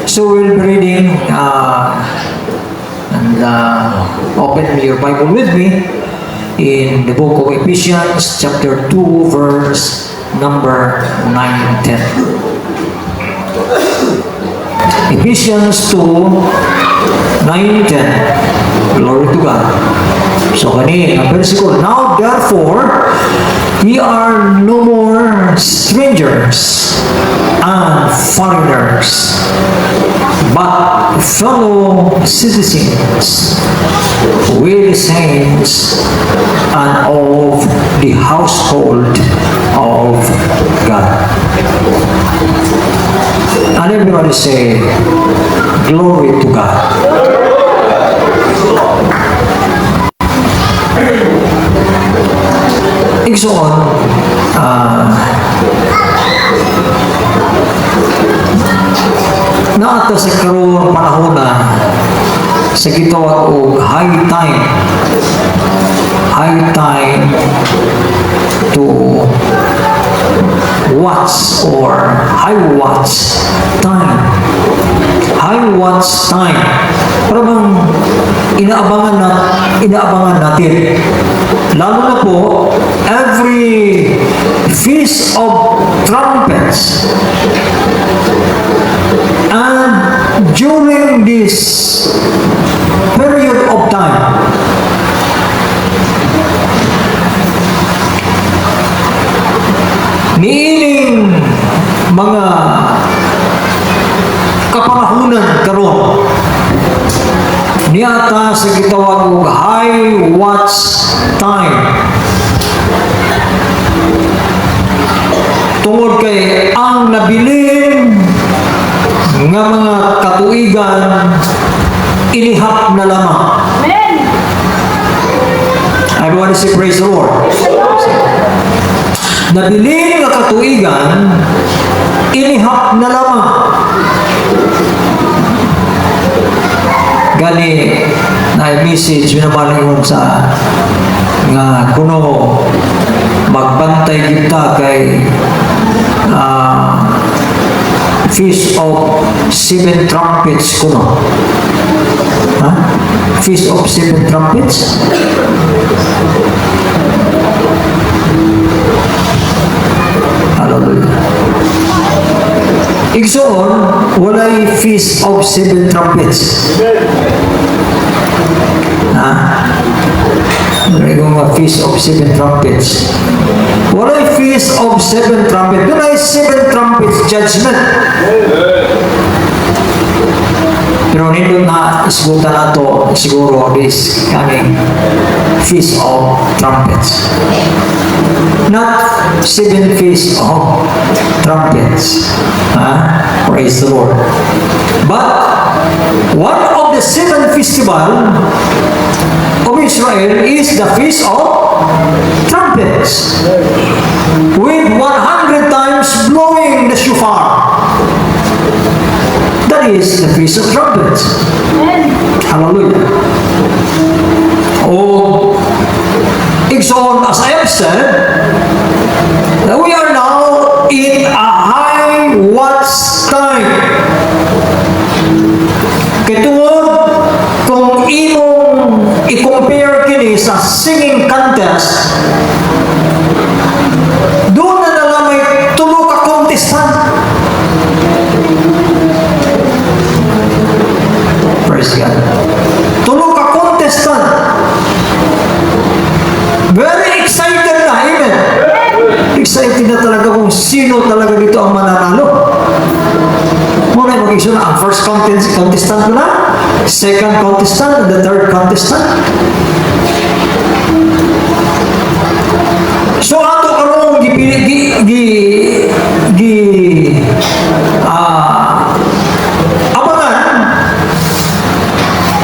So we'll be reading and open your Bible with me in the book of Ephesians chapter 2 verse number 9 10. Ephesians 2 9 10. Glory to God. So kanina, versicle. Now therefore, ye are no more strangers and foreigners, but fellow citizens with the saints and of the household of God. And everybody say, glory to God. Igsoon, naata sa karoon panahon na sa gitawag o high time to watch or high watch time. Para bang inaabangan natin. Lalo na po, every Feast of Trumpets. And during this period of time, niining mga kapanahunan karon niyata sa gitawag og high watch time. Tungod kay ang nabilin nga mga katuigan inihap na lamang. Amen. Everyone say praise the Lord. Nabilin nga katuigan inihap na lamang. Gani na message binabalingon sa nga kuno magbantay kita kay Feast of Seven Trumpets kuno. Feast of Seven Trumpets. Hallelujah. Igsoon, walay Feast of Seven Trumpets. Walay mga Feast of Seven Trumpets. Walay Feast of Seven Trumpets. Walay Seven Trumpets judgment. Pero nindot na isgutan nato siguro this coming Feast of Trumpets. Not seven Feast of Trumpets. Praise the Lord. But one of the seven festival of Israel is the Feast of Trumpets, with 100 times blowing the shofar. That is the Feast of Trumpets. Hallelujah. Oh, Igsoon, as I have said, that we are now in a high watch time. Kituod, kung imong i-compare kini sa singing contest, doon na nalang may tulo ka contestant. Praise God. Tulo ka contestant. Very excited na, amen. Excited na talaga kung sino talaga dito ang mananalo. Muna mag-iso na ang first contestant na, second contestant, and the third contestant. So ato karong abangan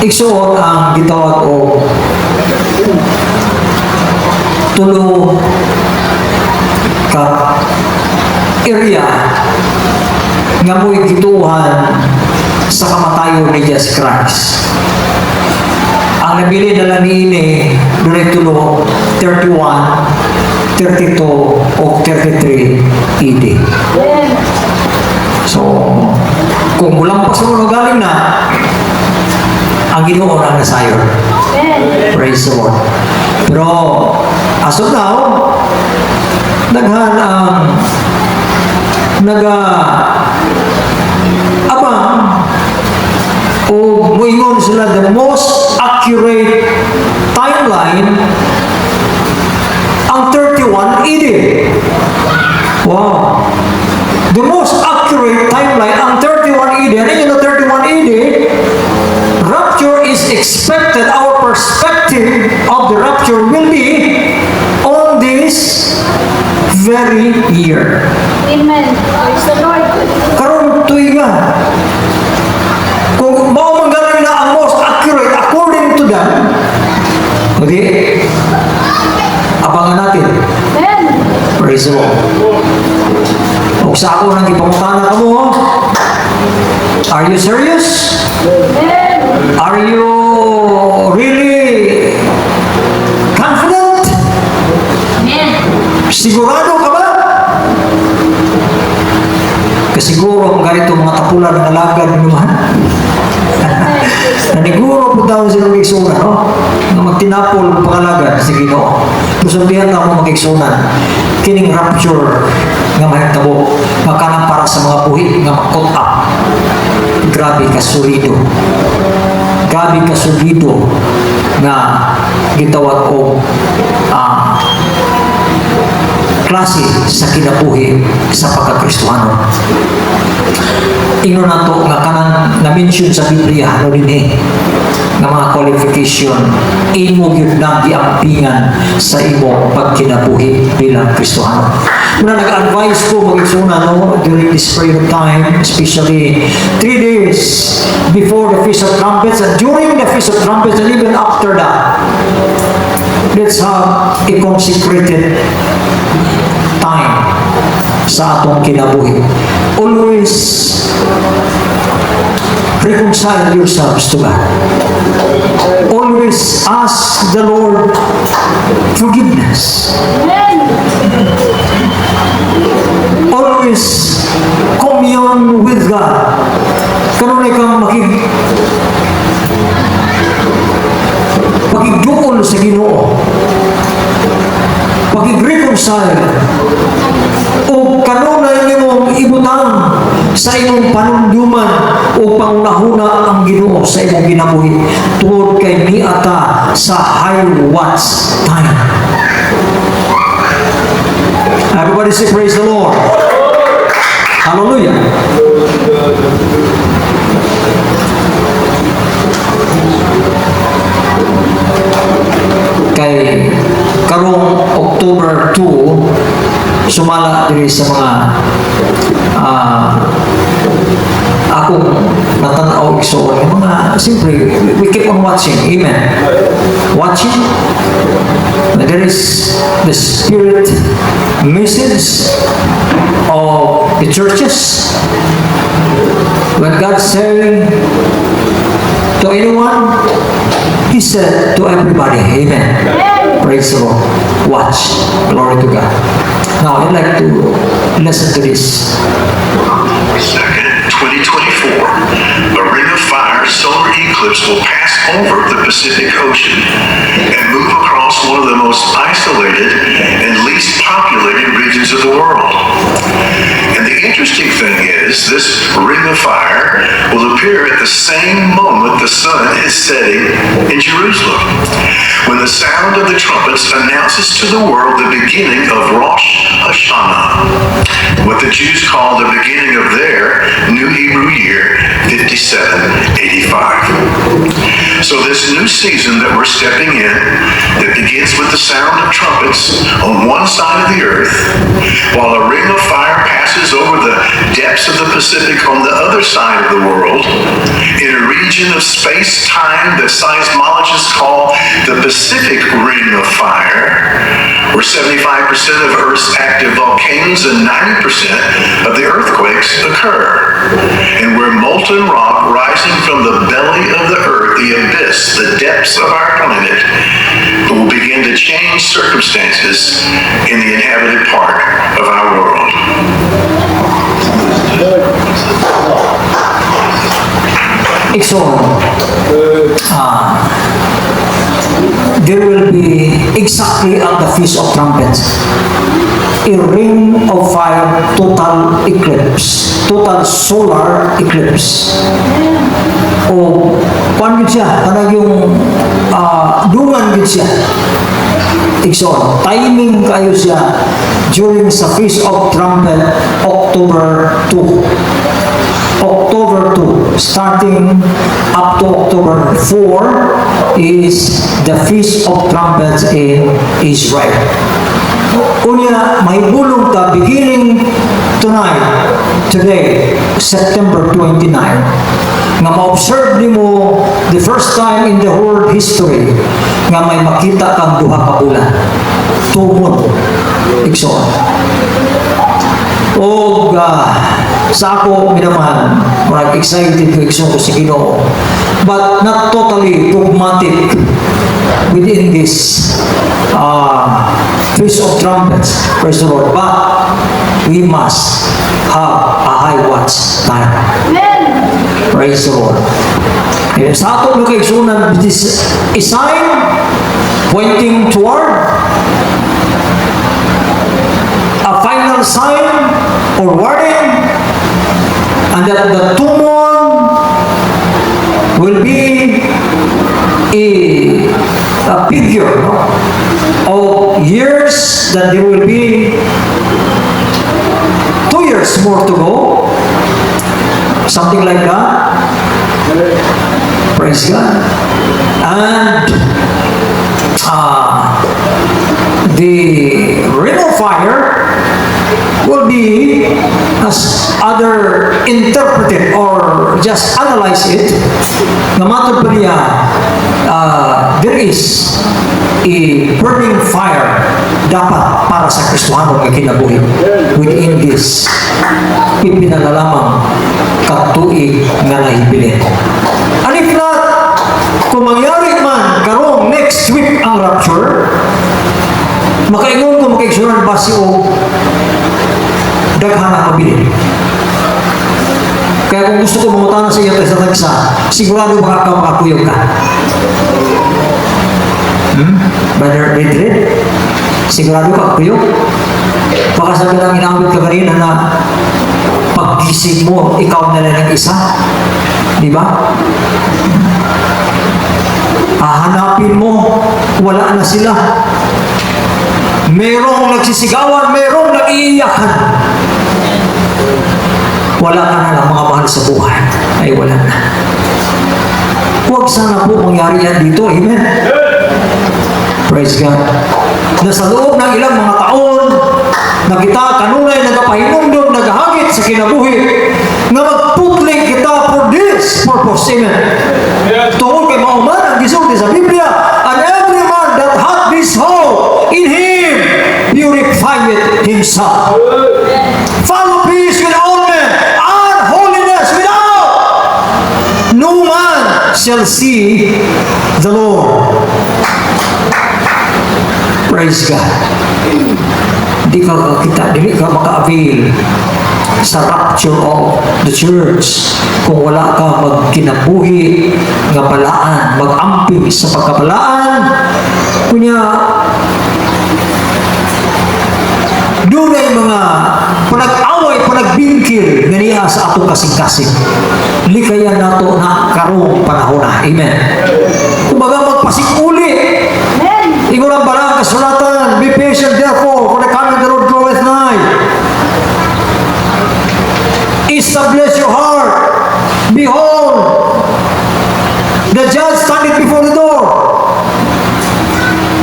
igsuon ang gitawag o tulo ka area nga mo'y gituhan sa kamatayon ni Jesus Christ. Ang nabili na lang niini doon tulo 31, 32 o 33 AD. So Kung mulampas mo galing na, ang Ginoo ang nasayon. Praise the Lord. Pero, as of now, abang o muingon sila the most accurate timeline ang 31 AD. Wow. The most accurate timeline ang 31 AD. Ano yung 31 AD? Rapture is expected. Our perspective of the rapture will be on this very year. Amen. Praise the Lord. Karon tuiga. Kung maumanggalan na ang most accurate according to that, okay, abangan natin. Amen. Praise the Lord. Kung sa ako nang ipamutana ka mo, are you serious? Amen. Are you really confident? Amen. Sigurado ka ba? Kasiguro ang ganito mga tapulan ng alagad ng naman. Naniguro po daw silang igsunan, no? Na magtinapol ang pangalagad sa Ginoo. Pusabihan na ako mag-igsunan. Kining rapture nga mahitabo. Makanang para sa mga buhi nga makot up. Grabe ka solido. Grabe ka solido nga gitawag ko klase sa kinabuhi sa pagkakristuhano. Ingon na to nga kanang na-mention sa Biblia no din nga mga qualification imo gyud nang giampingan sa imo pagkinabuhi bilang Kristohano. Muna nag-advise ko mag-isuna no during this period of time, especially 3 days before the Feast of Trumpets and during the Feast of Trumpets and even after that. Let's have a consecrated time sa atong kinabuhi. Always reconcile yourselves to God. Always ask the Lord forgiveness. Always commune with God. Kanunay kang makigduol sa Ginoo. Pakig-reconcile o kanunay nimong ibutang sa imong panunduman o pangunahuna ang Ginoo sa imong ginabuhi tungod kay miata sa high watch time. Everybody say praise the Lord. Hallelujah. Kay karong October 2 sumala diri sa mga akong natanaw igsoon yung mga simply we keep on watching. Amen. Watching. There is the spirit message of the churches when God saying to anyone, He said to everybody, Amen. Praise the Lord. Watch. Glory to God. Now, I'd like to listen to this. 2nd, 2024, a ring of fire solar eclipse will pass over the Pacific Ocean and move across one of the most isolated and least populated regions of the world. And the interesting thing is, this ring of fire will appear at the same moment the sun is setting in Jerusalem, when the sound of the trumpets announces to the world the beginning of Rosh Hashanah, what the Jews call the beginning of their New Hebrew Year, 5785. So this new season that we're stepping in, that begins with the sound of trumpets on one side of the earth, while a ring of fire passes over the depths of the Pacific on the other side of the world, in a region of space-time that seismologists call the Pacific Ring of Fire, where 75% of Earth's active volcanoes and 90% of the earthquakes occur, and where molten rock rising from the belly of the earth, the abyss, the depths of our planet, will begin to change circumstances in the inhabited part of our world. Ikson, there will be exactly at the Feast of Trumpets, a ring of fire, total eclipse, total solar eclipse. O, paano yun siya? Parang yung dungan yun siya. Ikson, timing kayo siya during sa Feast of Trumpet, October 2. October 2, starting up to October 4, is the Feast of Trumpets in Israel. Unya, may bulong ka beginning today, September 29, nga ma-observe ni mo the first time in the world history nga may makita kang duha ka bulan. Tumon, Ikson. O sa ako, minaman, marag excited ko Ikson ko si Ginoo. But not totally dogmatic within this Feast of Trumpets, praise the Lord. But we must have a high watch time. Amen. Praise the Lord. Kaya sa atong lokasyunan, this is a sign pointing toward a final sign or warning, and that the tumon will be a figure, no, of years, that there will be 2 years more to go, something like that. Praise God. And the ring of fire will be, as other interpreted or just analyze it, nga matod pa niya, there is a burning fire dapat para sa Kristohano nga kinabuhi within this pipinalalamang katuig nga nahibilin. And if not, kung mangyari man karong next week ang rapture, makaingon ko makaigsuran ba si o daghan ang mabilin. Kaya kung gusto ko mamutana sa iyo sa tagsa, sigurado makakuyog ka. Brother Redred, sigurado ka kuyog? Baka sabi lang inawit ka kanina na paggising mo, ikaw na lang ang isa. Di ba? Hahanapin mo, wala na sila. Merong nagsisigawan, merong nag-iiyakan. Wala ka na lang mga mahal sa buhay. Ay wala na. Huwag sana po mangyari yan dito. Amen? Praise God. Na sa loob ng ilang mga taon, na kita kanunay nagapahinumdum, nagahagit sa kinabuhi, na magputling kita for this purpose. Amen? Tungkol kay mauman ang gisulti sa Biblia, and every man that hath this hope in Him purifieth himself. Follow peace with all men, and holiness without. No man shall see the Lord. Praise God. Di ka maka-avail sa rapture of the church kung wala ka magkinabuhi nga balaan, mag-amping sa pagkabalaan. Kunya, doon ay mga panag-away, panagbingkil nga niya sa atong kasing-kasing. Likayan nato na karong panahon na. Amen. Kumbaga magpasikuli. Ingon ang balang kasulatan, be patient therefore, for the coming of the Lord draweth nigh. Establish your heart. Behold, the judge standeth before the door.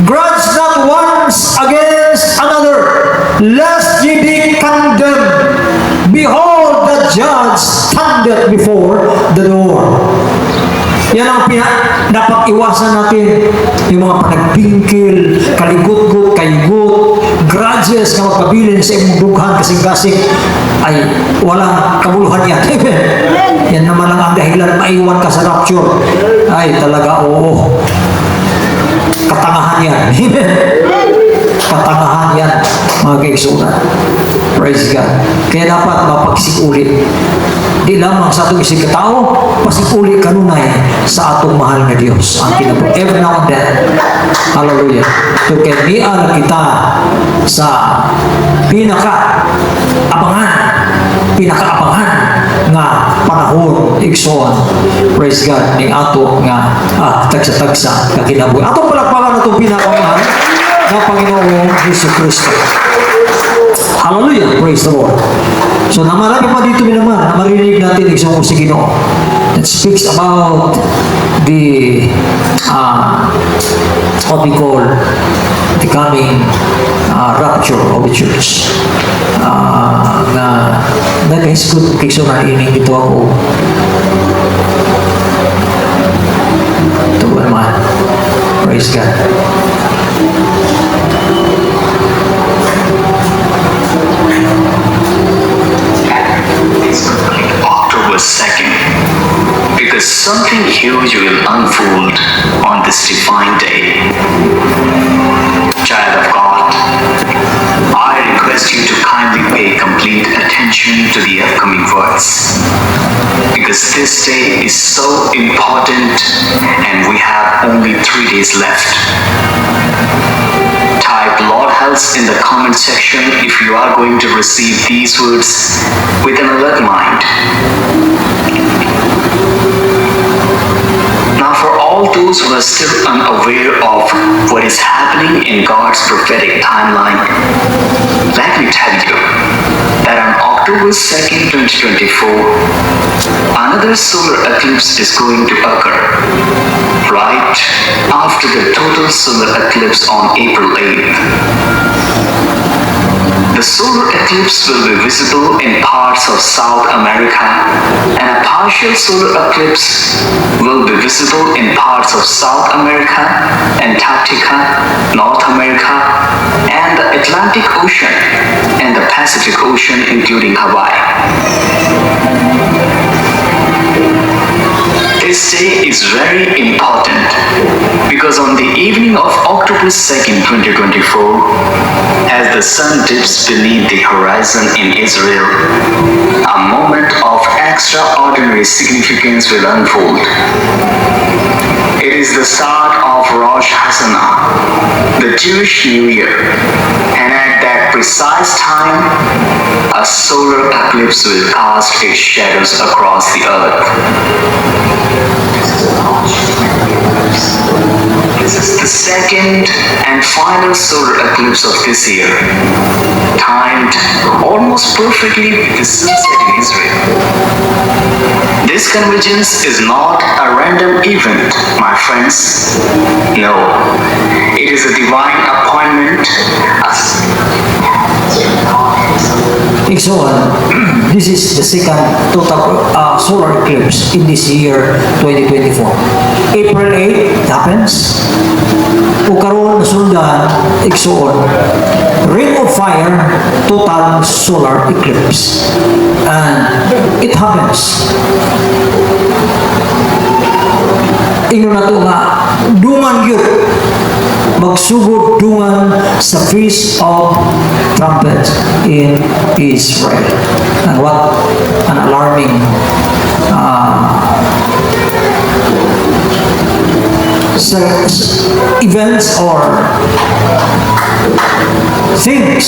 Grudge not once against another, lest ye be condemned. Behold, the judge standeth before the door. Yan ang dapat iwasan natin. Yung mga panagbingkil, kaligot-gut, kaygut, grudges na magpabilin sa imong dughan kasing-kasing, ay walang kabuluhan yan. Yan naman lang ang dahilan maiwan ka sa rapture. Ay talaga, oo. Katangahan yan. Katangahan yan, mga kaigsunan. Praise God. Kaya dapat mapagsik ulit. Di lamang sa atong isig katao, pasipuli kanunay sa atong mahal nga Dios. Ang kinabuhi. Every now and then. Hallelujah. So kaya niya kita sa pinakaabangan nga panahon igsoon. Praise God. Ning ato nga tagsa-tagsa nga kinabuhi. Atong palakpakan atong pinakaabangan ng Panginoong Hesus Kristo. Hallelujah. Praise the Lord. So namarami pa dito naman na marinig natin igsoon si Ginoo. That speaks about the what we call the coming rapture of the church. Na nag-hisgot kaysa na ining ito ako. Ito ba naman? Praise God. October 2nd, because something huge will unfold on this divine day. Child of God, I request you to kindly pay complete attention to the upcoming words, because this day is so important and we have only 3 days left. Type Lord helps in the comment section if you are going to receive these words with an alert mind. Now for all those who are still unaware of what is happening in God's prophetic timeline, let me tell you that on October 2nd, 2024, another solar eclipse is going to occur right after the total solar eclipse on April 8th. The solar eclipse will be visible in parts of South America, and a partial solar eclipse will be visible in parts of South America, Antarctica, North America, and the Atlantic Ocean and the Pacific Ocean, including Hawaii. This day is very important because on the evening of October 2nd, 2024, as the sun dips beneath the horizon in Israel, a moment of extraordinary significance will unfold. It is the start of Rosh Hashanah, the Jewish New Year, and at that precise time, a solar eclipse will cast its shadows across the earth. This is the second and final solar eclipse of this year, timed almost perfectly with the sunset in Israel. This convergence is not a random event, my friends. No, it is a divine appointment. Igsoon, this is the second total solar eclipse in this year 2024. April 8 it happens. O karon nasundan igsoon, Ring of Fire total solar eclipse. And it happens. Ingon na to nga dungan gyud magsugod dungan sa Feast of Trumpets in Israel. And what an alarming events or things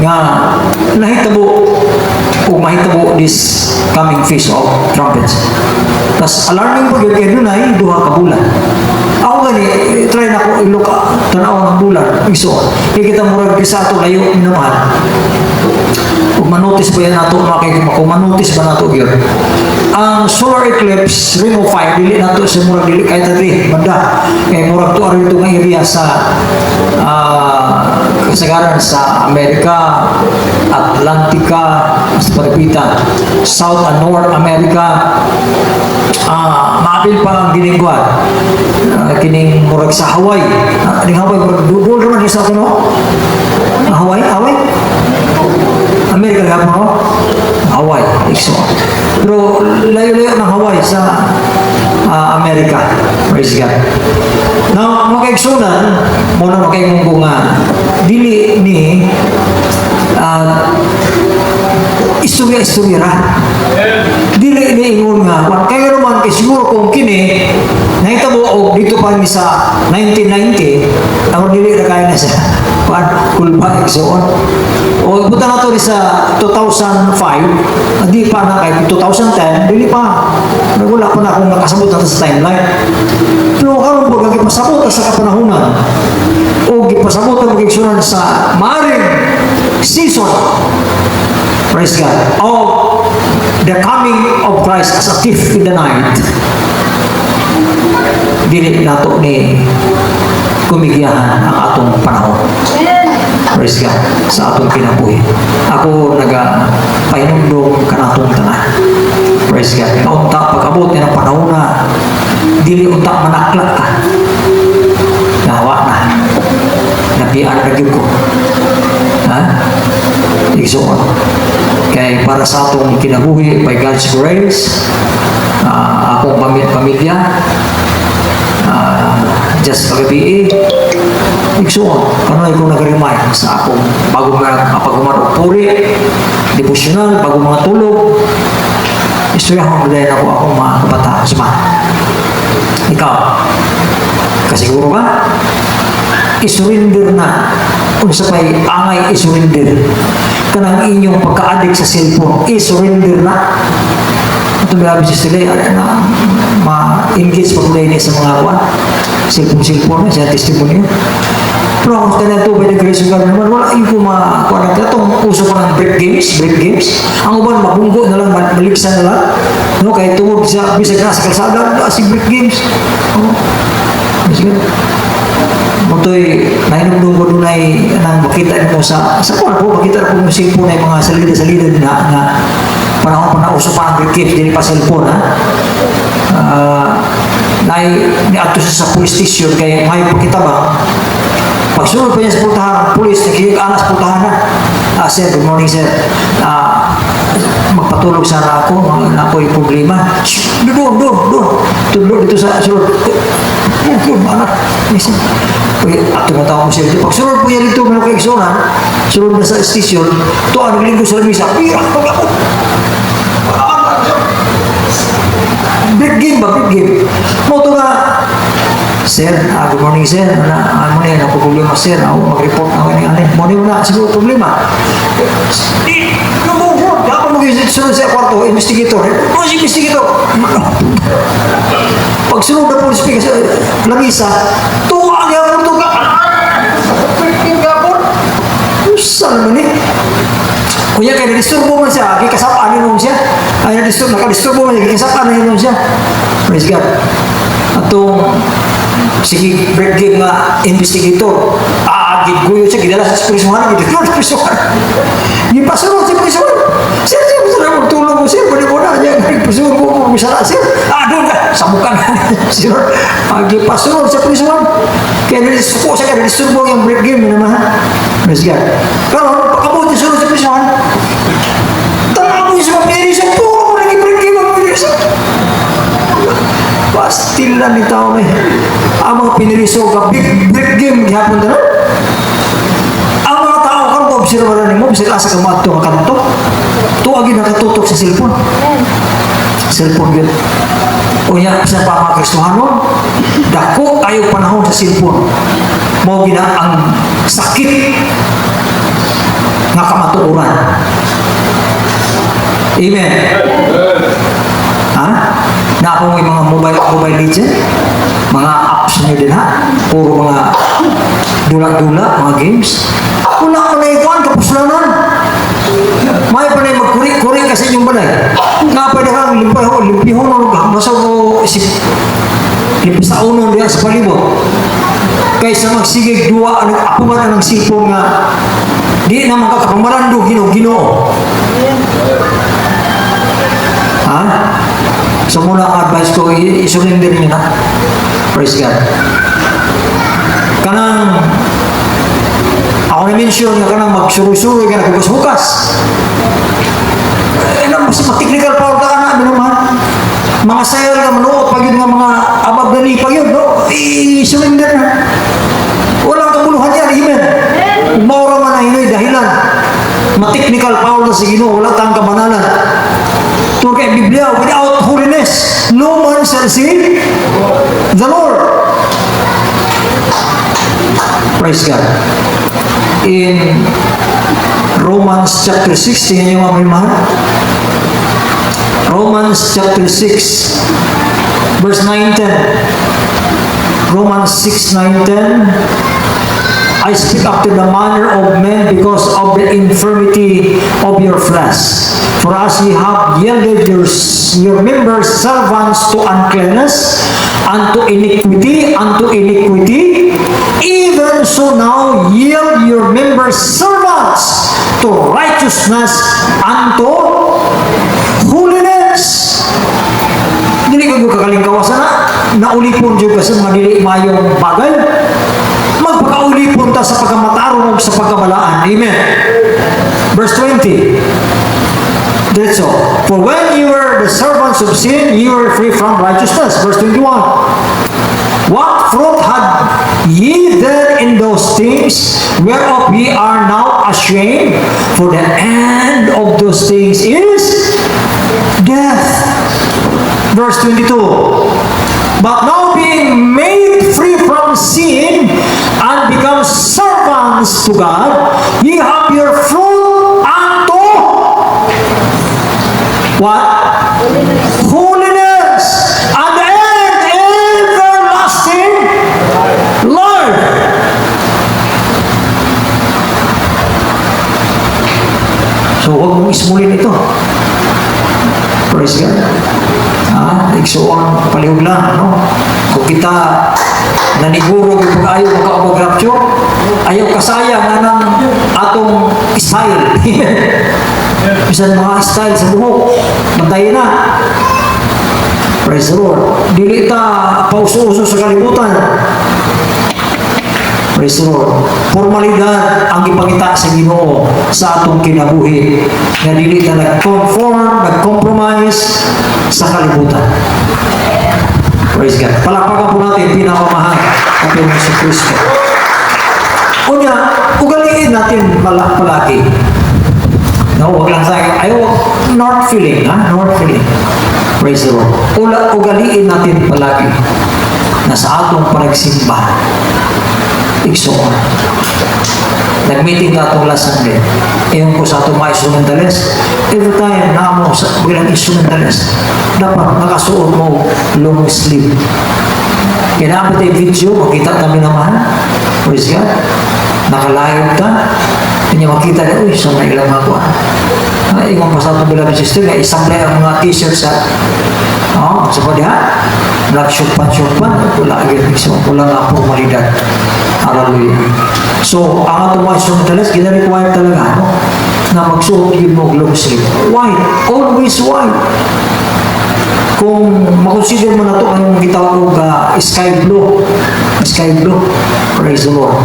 nga nahitabo o mahitabo this coming Feast of Trumpets. Tas alarming po yun kaya dunay duha ka bulan. Ako gani, try na ko iluka tanaw ng bulan iso. Kaya kita murag sa ato layo naman. Kung manotis ba yan nato makikita kung manotis ba nato yun. Ang solar eclipse, Ring of Fire, dili nato sa murag dili kahit tadi banda. Kaya murag to aron ito nga area sa kasagaran sa Amerika, Atlantika, sa Paripitan, South and North America, maabil pa ang ginigwan. Kining murag sa Hawaii. Ning Hawaii, doon naman yung sa ito, no? Hawaii? Amerika nga po, no? Hawaii. So, pero layo-layo ng Hawaii sa Amerika. Praise God. Now, makaigsunan, muna makaigmunggungan, dili ni istorya ra. Dili iniingon nga, kaya naman kay siguro kung kini, nahitabo og dito pa ni sa 1990, ako dili na kaya na siya. Kulba, so on. O buta na to ni sa 2005, di pa na kay 2010, dili pa. Wala pa na akong nakasabot na sa timeline. Pero karon po gipasabot sa kapanahunan o gipasabot ang magigsunan sa maaring season, praise God, of the coming of Christ as a thief in the night. Dili nato ni kumigiyahan ang atong panahon. Praise God, sa atong kinabuhi. Ako nagapahinumdong kanatong tanan. Praise God. Kaunta pag-abot ng panahon na dili unta manaklat ka. Nawa na. Napian na gyud ko. Ha? Igsuon. Kaya para sa atong kinabuhi, by God's grace, akong pamilya, just kagabi igsuon, kanunay kong nag-remind sa akong bagong pag-umarok puri, devotional, bagong mga tulog, istoryahan ko dahil ako akong mga kabata. Suma, ikaw, kasiguro ka? Isurrender na. Kung sa pa'y angay, isurrender. Kanang inyong pagka-addict sa cellphone, isurrender na. Ito grabe si sila, na ma-engage pa kulay niya sa mga kuwan. Cellphone na, siya testimony. Pero ako tayo na ito, by the grace of God naman, wala yung kumakuha na itong uso ko ng break games. Ang uban, mabunggo na lang, maliksan na lang. No, kahit tungod sa bisag na sa kalsada, si break games. Sige. Mutoy, nahinumdum ko doon ay nang makita mo sa kuwan po, makita ko yung cellphone ay mga salida na panahon pa na uso pa ang break games, hindi pa cellphone, ha? Niato siya sa police station, kaya may pakita ba? Pagsunod pa niya sa pultahan, police, nakikig-anas pultahan na. Sir, good morning, sir. Magpatulog sana ako, na ako yung problema. Doon. Tulog dito sa sulod. Doon, anak. Listen. Ato na tao ko siya dito. Pagsunod po niya dito, may kaigsunan, sunod na sa station, ito ang naglinggo sa lamisa. Pira, pag-ako. Big game ba? Big game. Moto nga, sir, good morning, sir. Ano na yan, ako problema, sir. Ako mag-report ako ni Alin. Morning na, siguro problema. Dapat mag-sunod sa kwarto, investigator. Ano si investigator? Pag sunod na police speaker sa lamisa, tuwa niya ako ito ka. Freaking gapon. Saan naman eh? Kuya, kaya na-disturbo man siya, kikasapaan niya nun siya. Ay, naka-disturbo man siya, kikasapaan niya nun siya. Praise God. Atong sige, break game nga investigator. Giguyo siya, gidala sa prisuhan, gidala sa prisuhan. Gipasunod sa prisuhan. Sir, magtulong mo, sir. Pwede mo na. Gipasunod mo, misala, sir. Doon ka. Samukan. Sir, gipasunod sa prisuhan. Kaya nilisuko siya, kaya nilisturbo yung break game naman. Praise God. Pero, pagkabot niya sunod sa prisuhan, tanaw mo yung sa mapinisan, puro mo naging break game ang mapinisan. Pastilan ni tao na ang mga piniliso ka big game gihapon na ang mga tao kan ko obserbaran nimo bisag asa ka maadto ka kanto tuagi nakatutok sa cellphone gyud unya sa mga Kristohanon dako kayo panahon sa cellphone mao gina ang sakit nga kamatuoran. Amen. Ha? Na akong mga mobile legend, mga apps nyo din ha, puro mga dula-dula, mga games. Wala ko na ikuan, kapuslanan. May pa na yung magkuri-kuri kasi yung balay. Nga pa na kang limpihon, nasa ko isip, sa unong diyan sa palibot. Kaysa magsigig duwa, apungan na ng sipong nga, di na makakapamarando, ginoo. Ha? So muna ang advice ko, isurrender nyo na. Praise God. Kanang, ako na-mention nga kanang magsuroy-suroy ka na hugas-hugas. Mas technical power ka na, naman. Mga sayal ka, manuot, pag yun nga mga abab na pag yun, no? I-surrender na. Walang kabuluhan yan, amen. Maura man na hinoy dahilan. Ma-technical power na si Ginoo, wala tang kabanan kay Biblia, without holiness, no man shall see the Lord. Praise God. In Romans chapter 6, tingnan niyo mga mahal. Romans chapter 6, verse 9-10. Romans 6:9-10. I speak after the manner of men because of the infirmity of your flesh. For as ye have yielded your members servants to uncleanness, unto iniquity, even so now yield your members servants to righteousness, unto holiness. Dili ko kakalingkawasan na ulipon juga sa mga dili mayong bagay. Magpakaulipon ta sa pagkamatarong ug sa pagkabalaan. Amen. Verse 20. That's all. For when you were the servants of sin, you were free from righteousness. Verse 21. What fruit had ye then in those things whereof ye are now ashamed? For the end of those things is death. Verse 22. But now being made free from sin and become servants to God, ye have your fruit unto what? Holiness. And the end, everlasting life. So huwag mong ismulin ito. Praise God. So ang palihog lang, no? Kung kita naniguro kung ayaw makaabag-rapture, ayaw kasaya nga ng atong style. Bisan mga style sa buhok, matay na. Praise the Lord. Dili ta pauso-uso sa kalibutan. Praise the Lord. Formalidad ang ipangita sa Ginoo sa atong kinabuhi na dili ta nag-conform, nag-compromise sa kalibutan. Praise God. Palakpakan po natin pinakamahal at yung si Kristo. Unya, ugaliin natin palagi. No, wag lang tayo. Ayaw, not feeling, ha? Not feeling. Praise the Lord. Ugaliin natin palagi na sa atong panagsimba. Igsoon. Nag-meeting na itong last Sunday. Ewan ko sa itong mga instrumentalist. Every time na mo sa bilang instrumentalist, dapat nakasuot mo long sleeve. Kailangan tayo video, makita kami naman. Praise God. Nakalive ka. Kanya makita niya, uy, sa mga ilang mga kuha. Ingon pa sa itong bilang sister, na isang ang mga t-shirt sa sa padiha. Nag-shop-pan. Wala nga formalidad. Hallelujah. So, ang atong mga instrumentalist, gina-require talaga, no? Na magsuot yun mo long sleeve. White. Always white. Kung makonsider mo na ito ang gitawag sky blue. Sky blue. Praise the Lord.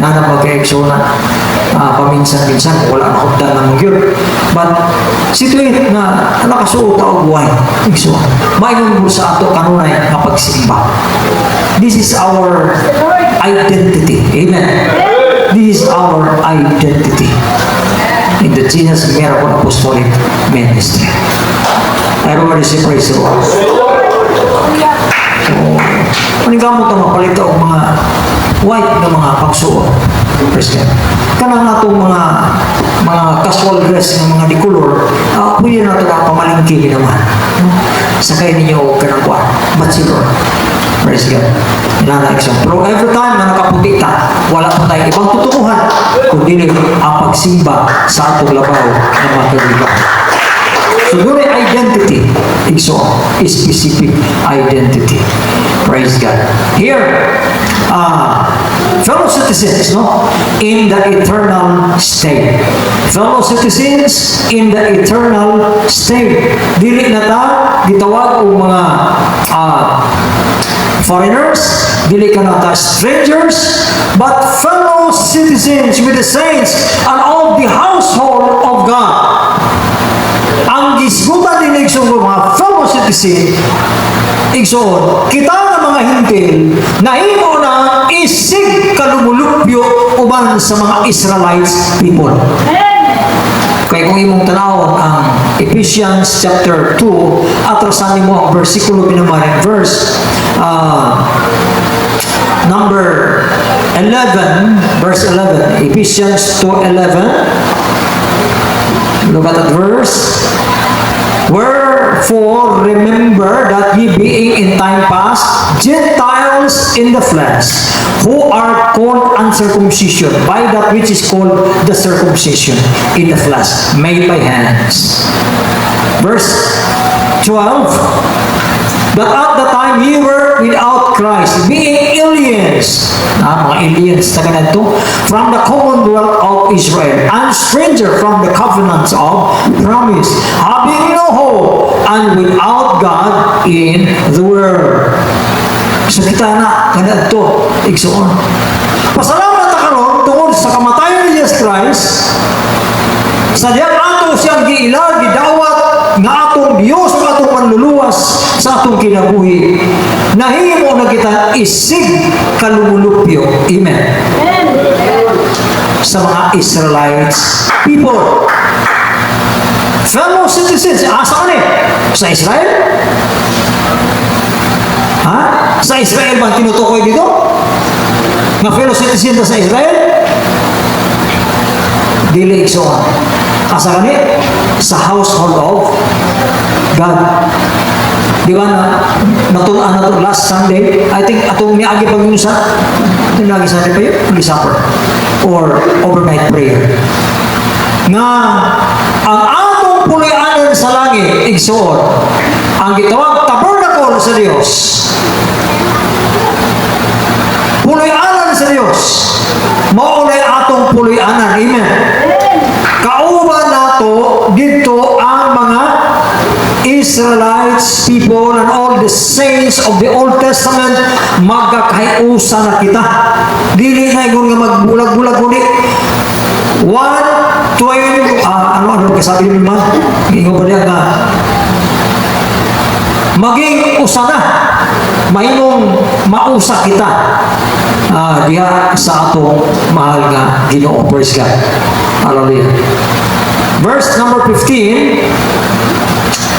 Na magka-exo na paminsan-minsan. Wala na hukdan na mag-yun. But, situate na nakasuot ako white. Exo. Maingon mo sa ato kanunay na pagsimba. This is our identity. Amen. This is our identity in the Jesus Miracle Apostolic Ministry. Everybody say praise the Lord. So, paningkamot ang mapalita ang mga white na mga pagsuot. Praise God. Kanang natong mga casual dress ng mga dicolor, pwede na ito na pamalingki naman. Sakay ninyo kanang kuwan. Bachelor. Praise God. Inana-exam. Pero every time na nakaputi ka, wala pa tayong ibang tutukuhan, kundi ang pagsimba sa atong labaw ng mga kaibigan. So, doon ay identity. So, specific identity. Praise God. Here, fellow citizens, no? In the eternal state. Fellow citizens in the eternal state. Dili na ta, gitawag o mga foreigners, dili ka na ta strangers, but fellow citizens with the saints and all the household of God. Ang gisgutan din ng mga fellow citizen, igsoon, kita ng mga hintil na himo na isig kalumulupyo uban sa mga Israelites people. Kaya kung imong tanawon ang Ephesians chapter 2, atrasan mo ang versikulo binamarin, verse number 11, verse 11, Ephesians 2:11. Look at that verse. Wherefore remember that ye being in time past Gentiles in the flesh, who are called uncircumcision by that which is called the circumcision in the flesh, made by hands. Verse 12. But at the time ye were without Christ, being aliens, mga aliens na ganito, from the commonwealth of Israel, and stranger from the covenants of promise, having no hope, and without God in the world. So kita na, ganito, igsoon. Pasalamat na karon tungod sa kamatayon ni Jesus Christ, sa diyang ato siyang giila, gidawat, nga atong Diyos, nga atong panluluwas sa atong kinabuhi. Nahimo na kita isig kalumulupyo. Amen. Sa mga Israelites people. Fellow citizens, asa ka sa Israel? Ha? Sa Israel ba tinutukoy dito? Nga fellow citizen sa Israel? Dili iksoon. Asa ka sa household of God. Di ba natulaan na ito last Sunday? I think atong niagi pag yun sa niagi Sunday pa yun? Holy Supper. Or overnight prayer. Nga ang atong pulianan sa langit, igsoon, ang gitawag tabernacle sa Diyos. Pulianan sa Diyos. Maulay atong pulianan. Amen. Kauban nato dito ang mga Israelites people and all the saints of the Old Testament magkakaiusa na kita. Dili na yung nga magbulag-bulag ulit. 1:20 ano kasabi ni man? Ingo ba niya na maging usa na. Mahimong mausa kita. Diha sa atong mahal nga Ginoo. Praise God. Hallelujah. Verse number 15.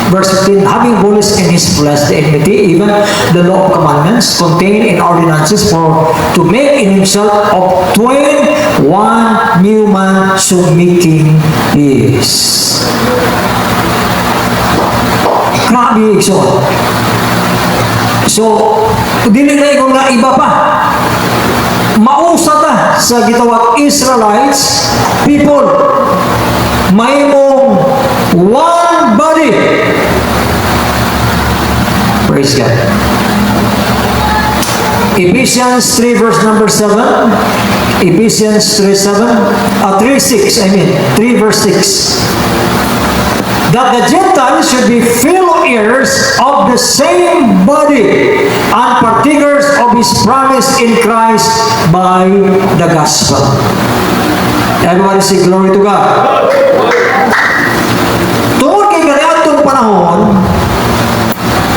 Verse 15, having abolished in his flesh the enmity, even the law of commandments contained in ordinances, for to make in himself of twain one new man, so making peace. Grabe, so dili na ikong na iba pa. Mausa ta sa gitawag Israelites people. May mong one body. Praise God. Ephesians 3 verse number 7. Ephesians 3:6, I mean 3 verse 6. That the Gentiles should be fellow heirs of the same body and partakers of his promise in Christ by the gospel. Everybody say glory to God. Tungkol kay ganitong panahon,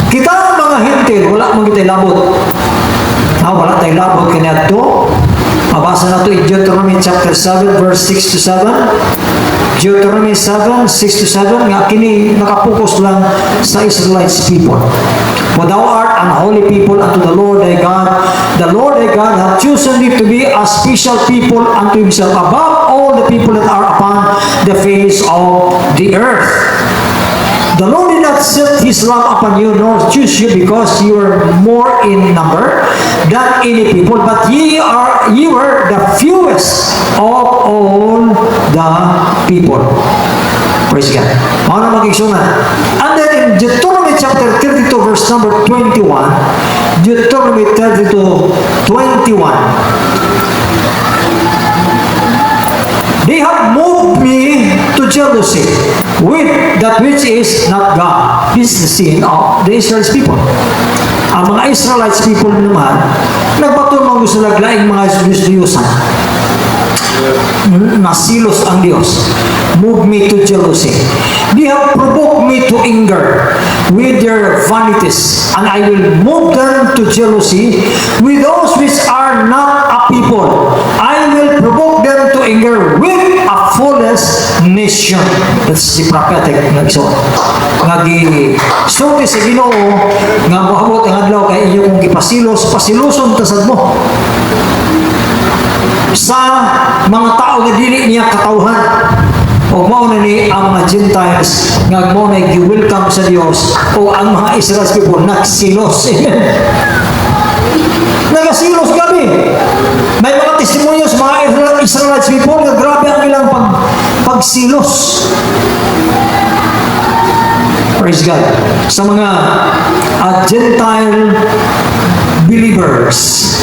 kita mga hintil, wala mong kita'y labot. Wala tayo labot kanito. Mabasa na ito in Deuteronomy chapter 7 verse 6 to 7. Deuteronomy 7, 6 to 7, nga kini nakapokus lang sa Israelites people. For thou art an holy people unto the Lord thy God. The Lord thy God hath chosen thee to be a special people unto himself above all the people that are upon the face of the earth. The Lord did not set his love upon you, nor choose you because you were more in number than any people, but ye were the fewest of all the people. Praise God. Ano mag-igsunan? And then in Deuteronomy chapter 32 verse number 21, Deuteronomy 32, 21, they have moved me to jealousy with that which is not God. This is the sin of the Israelites people. Ang mga Israelites people naman, nagpatuloy gusto naglaing mga Diyos-Diyosan. Nasilos ang Diyos. Move me to jealousy. They have provoked me to anger. with their vanities, and I will move them to jealousy with those which are not a people. I will provoke them to anger with a foolish nation. That's the prophetic na iso. Nga sulti sa Ginoo nga moabot ang adlaw kay inyo kung gipasilos, pasiluson tasad mo sa mga tao nga dili niya katawhan. O mao na ni ang mga Gentiles nga mao na gi-welcome sa Dios o ang mga Israel's people nagsilos. Amen. Nagasilos kami. May mga testimonyos mga Israel's people nga grabe ang ilang pagsilos. Praise God. Sa mga Gentile believers.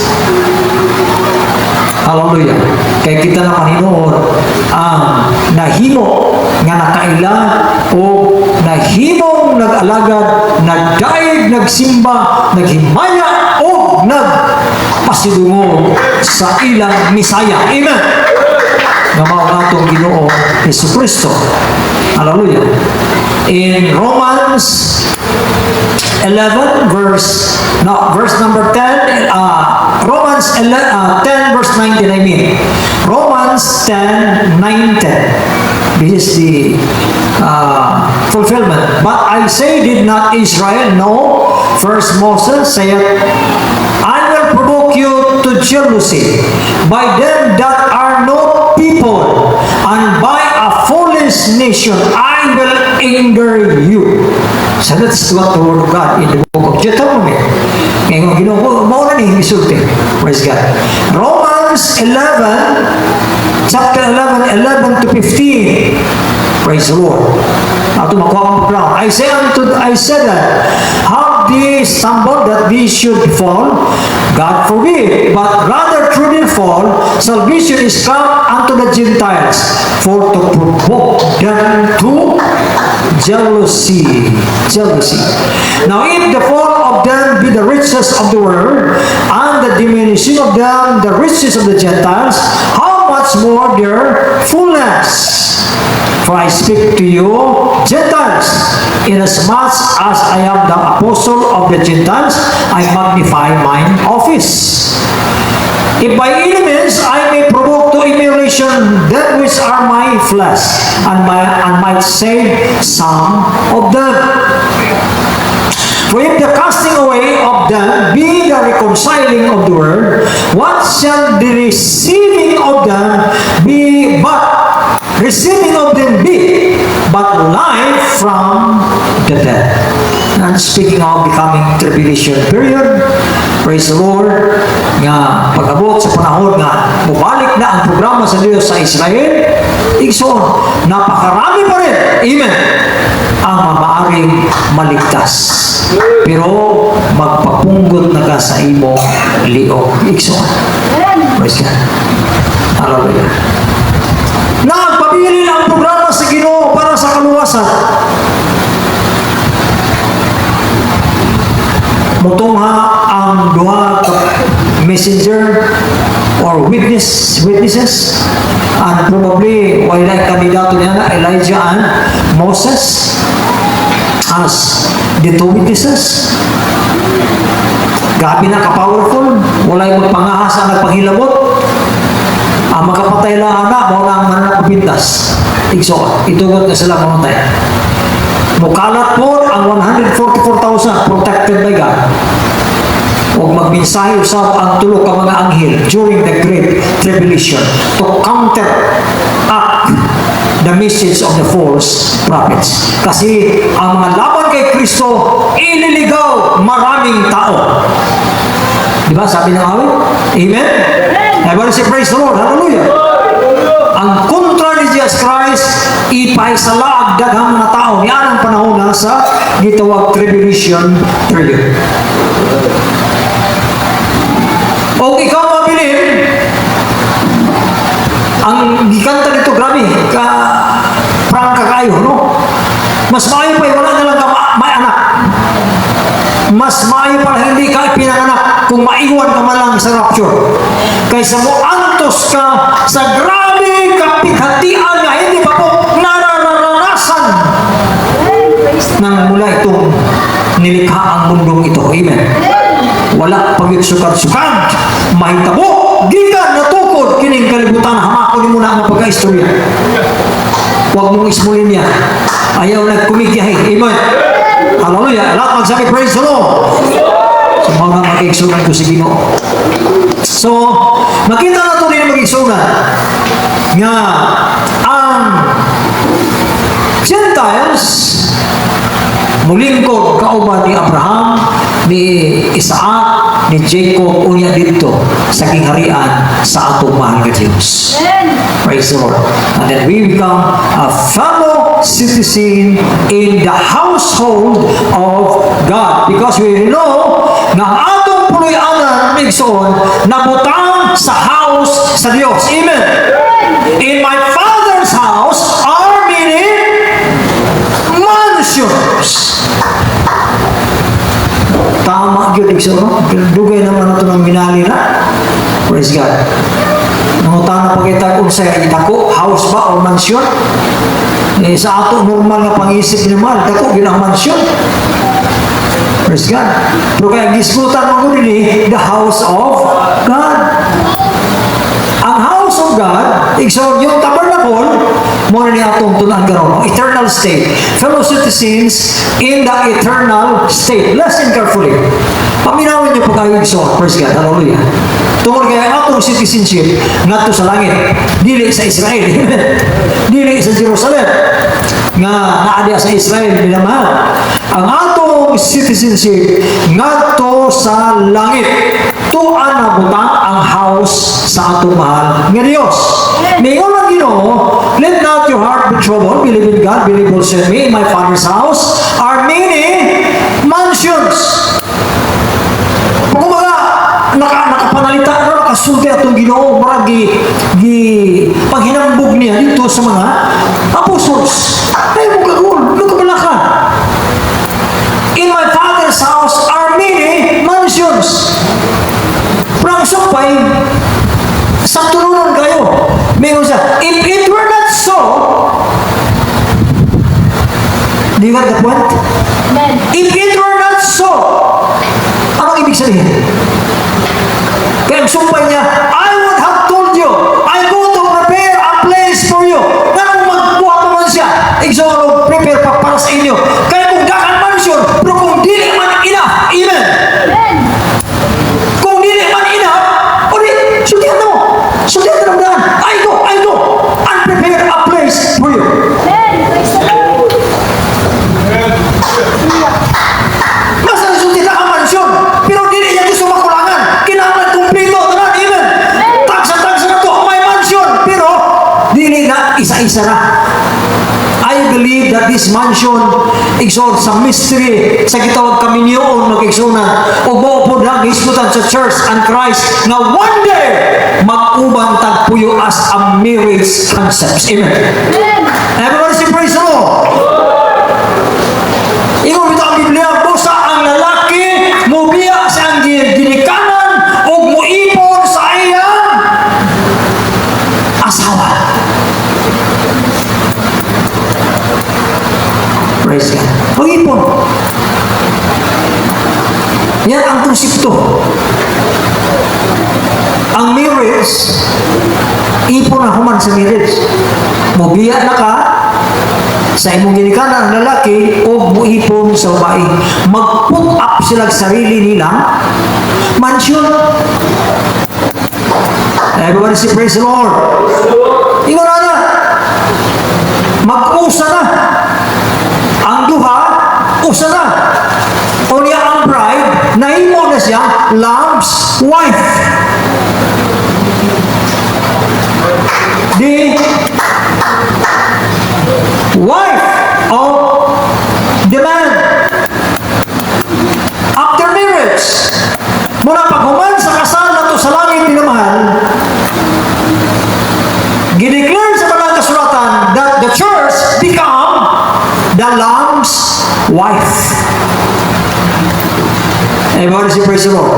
Hallelujah. Kaya kita na Panginoon ang nahimo nga nakaila o nahimong nag-alagad, nagdaig, nagsimba, naghimaya o nagpasidungog sa ilang misaya. Amen. Nga mao natong Ginoo Jesucristo. Hallelujah. In Romans 11 verse number 10, Romans 10 verse 19, I mean. Romans 10, 9, 10. This is the fulfillment. But I say, did not Israel know? First Moses saith, I will provoke you to jealousy by them that are no people, and by a foolish nation I will anger you. So that's what the word of God in the book of Deuteronomy. Ngayon, Ginoo, mauna ni misulti. Praise God. Romans 11, chapter 11 to 15. Praise the Lord. Ato makuha ang ground. I said that, have they stumbled that they should fall? God forbid. But rather through their fall, salvation is come unto the Gentiles, for to provoke them to jealousy. Now if the fall of them be the riches of the world, and the diminishing of them the riches of the Gentiles, how much more their fullness? For I speak to you, Gentiles, inasmuch as I am the apostle of the Gentiles, I magnify mine office. If by any means I may provoke to emulation that which are my flesh, and might save some of them. For if the casting away of them be the reconciling of the world, what shall the receiving of them be but life from the dead? And speaking of becoming tribulation period, praise the Lord, nga pag-abot sa panahon nga mubalik na ang programa sa Diyos sa Israel, igsoon, napakarami pa rin, amen, ang mamaaring maligtas. Pero magpapunggot na ka sa imo liog. Igsoon. Praise God. Hallelujah. Nagpabili na ang programa sa Ginoo para sa kaluwasan. Mutungha ang duha ka messenger or witnesses, and probably wala kandidato niya na Elijah and Moses as the two witnesses. Gabi na ka-powerful, wala yung magpangahas ang nagpanghilabot. Ang makapatay lang na, mo lang mananapapintas. Igsoon, itugot na sila mamatay. Mukalat po ang 144,000 protected by God. O magmensahe usab ang tulo ka mga anghel during the Great Tribulation to counteract the message of the false prophets. Kasi ang mga laban kay Kristo, ililigaw maraming tao. Diba sabi ng awit? Amen? Everybody say praise the Lord. Hallelujah. Ang kontra ni Jesus Christ, ipaisala ang daghang mga tao. Yan ang panahon na sa gitawag tribulation period. O ikaw mabilin, ang gikanta dito, grabe, prangka kayo, no? Mas maayo pa, wala na lang ka may anak. Mas maayo pa hindi ka pinanganak kung maiwan ka man lang sa rapture. Kaysa mo antos ka sa grabe kapighatian na hindi pa po nararanasan nang mula itong nilikha ang mundong ito. Amen. Wala pagyutsukad-sukad, mahitabo, gikan natukod, kining kalibutan, hamakon mo na ang pagka-istorya. Huwag mong ismulin niya. Ayaw nagkumikyahe. Amen. Hallelujah. Lahat magsabi, praise the Lord. So, mga mag-igsunan ko si Ginoo. So, makita na ito rin mag-igsunan nga ang Gentiles mulingkod kauban ni Abraham, ni Isaac, ni Jacob, unya dito sa kingharian sa atong mahal nga Diyos. Praise the Lord. And then we become a fellow citizen in the household of God. Because we know na ang atong puloy-anan nigsoon nabutang sa house sa Diyos. Amen. In my Father's house are many mansions. Tama yun, no? Dugay naman ito ng minali na. Praise God. Nangutana pa kita kung sa itako, house ba o mansion? Eh, sa ato normal na pang-isip naman, itako, yun ang mansion. Praise God. Pero kaya giskutan mo ko din the house of God. Ang house of God, so yung tabernacle, muna niya itong tunan gano'n, eternal state. Fellow citizens in the eternal state. Listen carefully. Paminawin niyo po kayo so, praise God, hallelujah. Tungkol kaya atong citizenship, ngadto sa langit, dili sa Israel, dili sa Jerusalem, nga naadya sa Israel, binamahal. Ang atong citizenship, ngadto sa langit, tuan na butang ang house sa atong mahal nga Diyos. Mingon lang Ginoo, let not your heart be troubled, believe in God, believe also in me, in my Father's house are many mansions. Kumbaga, nakapanalita na, nakasulti atong Ginoo, maragi paghinambog niya dito sa mga apostles. Ay, mo karoon, nagkabala ka. In my Father's house are many mansions. Pero ang sumpay, sa tununan kayo. Mayroon siya, if it were not so, do you get the point? Amen. If it were not so, anong ibig sabihin? Kaya ang sumpay niya, I would have told you, I go to prepare a place for you. Nga kung magbuha pa man siya, exolo, prepare pa para sa inyo. Kaya kung dakan mansion, pero kung dili man enough, amen. Amen. Kung dili man enough, ulit, sultihan mo. Sultihan mo na I go, and prepare a place for you. Amen. Praise the Lord. Mas nasulti na ang mansyon, pero dili niya gusto makulangan. Kinahanglan kumplito, tanan, amen. Tagsa-tagsa na to, may mansyon, pero dili na isa-isa na. I believe that this mansion exalt sa mystery sa gitawag kami niyoon mag-exona o buo lang hisputan sa church and Christ na one day mag-uban tagpuyo as a marriage concepts. Amen. Amen. Everybody say praise the Lord. Ingon bitaw ang Biblia, busa ang lalaki mubiya sa ang ginikanan o muipon sa iyang asawa. Praise God. Mag-ipon. Yan ang konsepto. Ang marriage, ipon na human sa marriage. Mubiya na ka sa imong ginikanan ng lalaki o muipon sa babae. Mag-put up sila sarili nila mansion. Everybody say praise the Lord. Ingon na. Mag-usa na. Ang duha, usa na. O niya ang bride, nahimo na siya, Lamb's wife. The wife of the man. After marriage, mula paghuman sa kasal na to sa langit minamahal, gideclare sa mga kasulatan that the church become the Lamb's wife. Everybody say praise the Lord.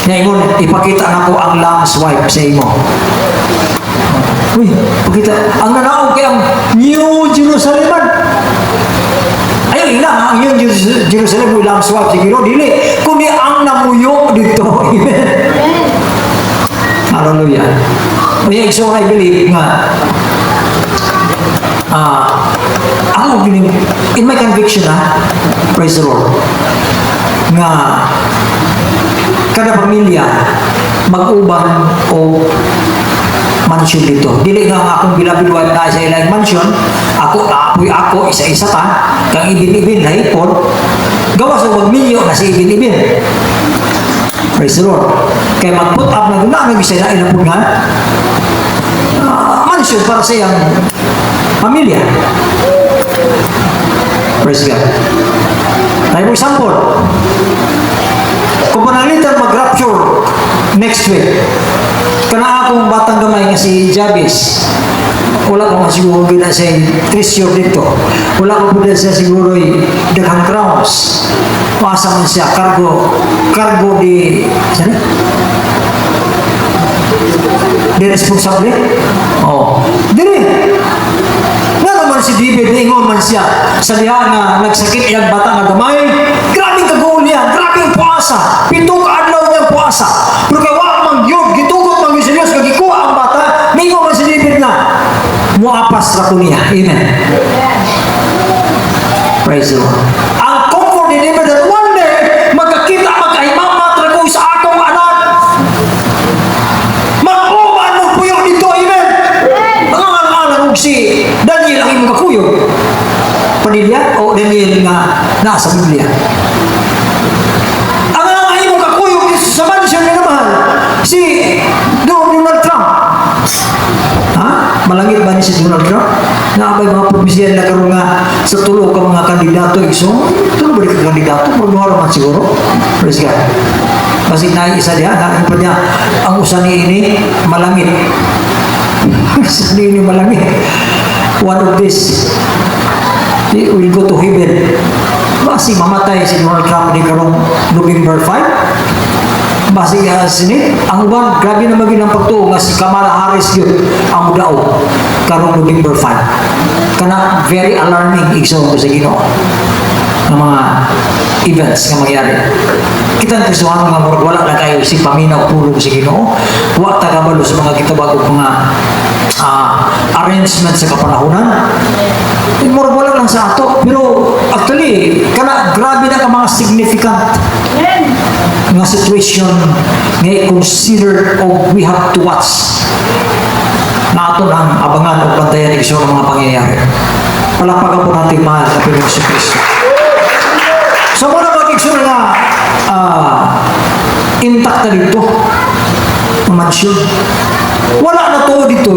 Ngayon, ipakita na ko ang Lamb's wife sa imo. Uy, pakita. Ang nanaog kay ang New Jerusalem. Ayun, nga, ang yung Jerusalem mo ilang swab siguro, dili, kundi ang namuyo dito. Amen. Hallelujah. Kaya so I believe nga, ako feeling, in my conviction praise the Lord, nga kada pamilya mag-ubang o mansion dito. Dili nga akong bilabilwan na sa ilang mansion, ako, apoy ako, isa-isa ta, kang ibin-ibin na ipon, gawa sa magmilyo na si ibin-ibin. Praise the Lord. Kaya mag-put up na guna, nag-isa na ilang po nga, mansion para sa iyang pamilya. Praise God. Tayo po example, kung panalitan mag-rapture next week, kana akong batang gamay nga si Jabez, wala ko nga siguro gina siya treasure dito, wala ko gina siya siguro daghang crowns, masa man siya cargo di responsable. Dili nga naman si David, ingon man siya sa liha nga nagsakit iyang bata nga gamay, grabing kagool niya, grabing puasa, 7 ka adlaw niyang puasa, pero kaya wala mang yun, gitugot mang yun sa Diyos, kagikuha ang bata, mingo man si David na muapas ra ko niya. Amen. Praise the Lord. Ang comfort ni David that one day magkakita, magkahimamat ra ko sa akong anak, mag-uman mo puyo dito. Amen. Ang si Daniel ang imong kakuyo Padilla o Daniel nga nasa Biblia. Ang imong kakuyo sa mansion na naman si Donald Trump. Malangit ba ni si Donald Trump? Na may mga propesya na karoon nga sa tulo ka mga kandidato. So, tulo ba ka kandidato? Magmuha naman siguro. Praise God. Kasi isa niya, nakin pa niya, ang usan ni ini malangit. Usan ni ini malangit. One of this, he will go to heaven. Basi mamatay si Donald Trump ni karong November 5. Basi sini, ang uban, grabe na maging ang pagtuo nga si Kamala Harris yun, ang udao, karong November 5. Kana very alarming igsoon ko sa Ginoo ng mga events nga mangyari. Kita ang kasuhan nga murag wala na kayo si paminaw pulong sa Ginoo, wa tagabalo sa mga kitabag o mga arrangement sa kapanahunan. Murag wala lang sa ato, pero actually kana grabe na ka mga significant nga situation nga i-consider o we have to watch na ato ang abangan o bantayan ng isang mga pangyayari. Palakpagan po natin mahal na Panginoon si Kristo. So muna mag-iksura na intact na dito mansion. Wala na to dito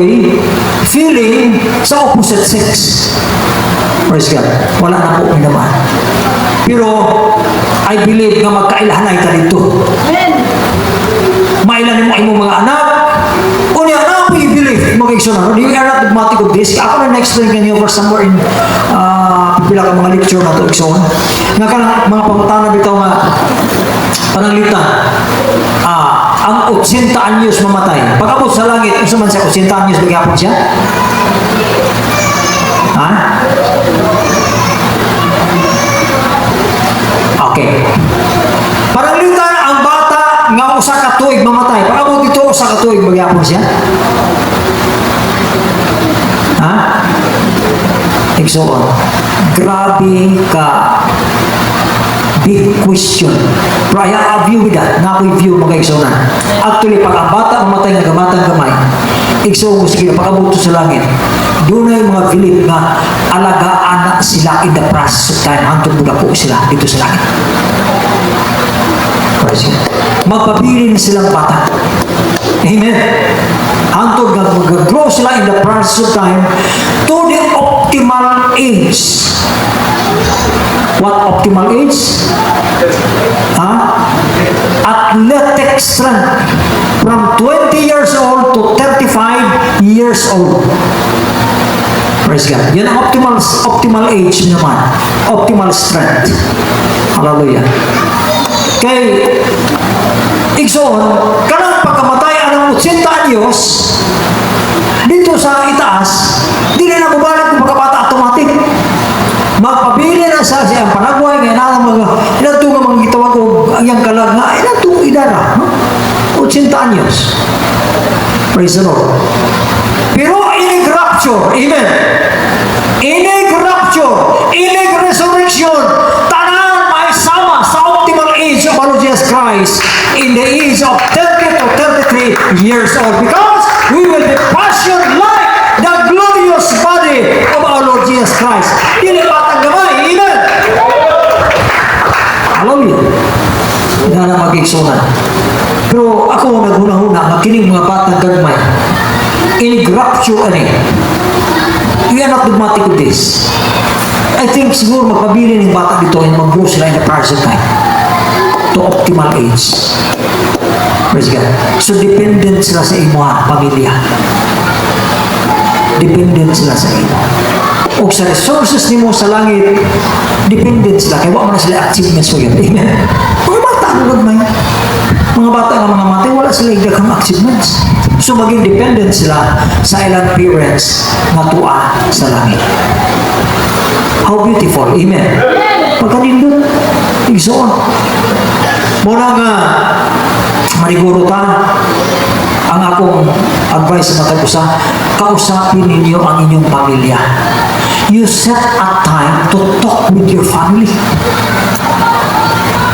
feeling sa opposite sex. Praise God. Wala na po naman. Pero I believe nga magkailahan ita dito. Mailan mo imong mga anak. O niya, na we believe. Mag-iksura. You are not dogmatic of this. Ako na na-explain kanyo for somewhere in pipila ka mga lecture na to iksoon. Nga ka mga pangutana bitaw nga pananglitan. Ang 80 anyos mamatay. Pag-abot sa langit, kung man siya 80 anyos, magyapon siya? Okay. Pananglitan, ang bata nga usa ka tuig mamatay. Pag-abot dito, usa ka tuig, magyapon siya? Iksoon. Grabe ka big question. Pero I have view with that. Na ako'y view mga igsoon na. Actually, pag ang bata umatay nga gamatang gamay, igsoon mo sige, pag-abot sa langit, doon na yung mga Philip na alagaan na sila in the process of time hantong mula po sila dito sa langit. Magpabili na silang bata. Amen. Hantong mag-grow sila in the process of time to the optimal age. What optimal age? Athletic strength from 20 years old to 35 years old. Praise God. Yan ang optimal age naman. Optimal strength. Hallelujah. Kay igsoon, kanang pagkamatay anong 80 anyos dito sa itaas, di na mabalik kung pagkabata automatic. Magpabili na na sa ang panagway, nga na mga, ilan ito nga mga gitawag ko, ang iyang kalag nga, ilan ito idara, 80 anyos. Praise the Lord. Pero inig rapture, amen. Inig rapture, inig resurrection, tanan may sama sa optimal age of our Lord Jesus Christ in the age of 30 to 33 years old, because we will be fashioned like the glorious body of our Lord Jesus Christ. Dili batang gamay, amen. Hallelujah. Hindi na mag-igsunan. Pero ako naghuna-huna nga kining mga batang gagmay, in-rapture ani. We are not dogmatic with this. I think siguro magpabili ng bata dito and mag-grow sila in the present time to optimal age. Praise God. So dependent sila sa imuha, pamilya. Dependent sila sa imo. O sa resources nimo sa langit, dependent sila. Kaya wala na sila achievements mo yun. Amen. Mga bata ang magmay. Mga bata ang mga matay, wala sila idaghang achievements. So maging dependent sila sa ilang parents na tuwa sa langit. How beautiful. Amen. Pagkanindot, igsoon. Muna nga, maniguro ta, ang akong advice sa matag-usa, kausapin ninyo ang inyong pamilya. You set a time to talk with your family.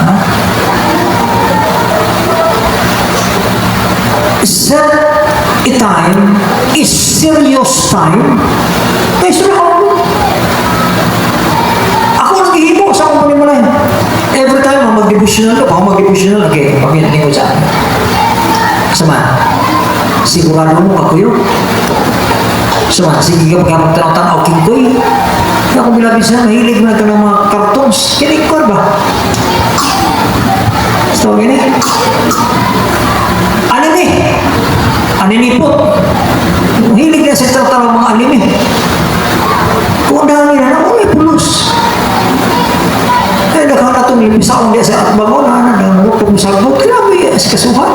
Huh? Set a time, a serious time. Kaya ako naghihimo sa akong panimalay. Every time, mag-devotional ako, mag-devotional, okay, pag-inanin ko sa akin. Sama, sigurado mo ako yun. Sama, sige ka pagkakapagtanaw-tanaw, kingkoy. Kaya kung bilabisa, mahilig mo na ka ng mga cartoons. Kinikor ba? So, gini. Anime. Anime po. Mahilig na sa tanaw mga anime. Kung dami na, ako may pulos. Kaya nakakala itong lipisaon dia sa atbangon, nagmukha mo sa agbot, grabe, sa kasuhan.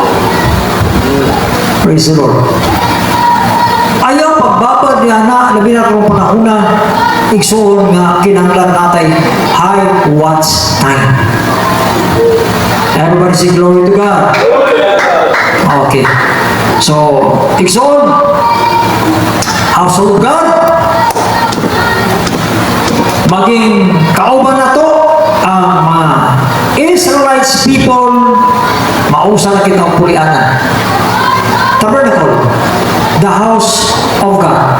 Praise the Lord. Ayaw pagbabad niya na, labi na kung panahuna, igsoon nga kinanglan natay, high watch time. Everybody say glory to God. Okay. So, igsoon, household of God, maging kauban na to, ang mga Israelites people, mausa na kitang pulianan. Tabernacle, the house of God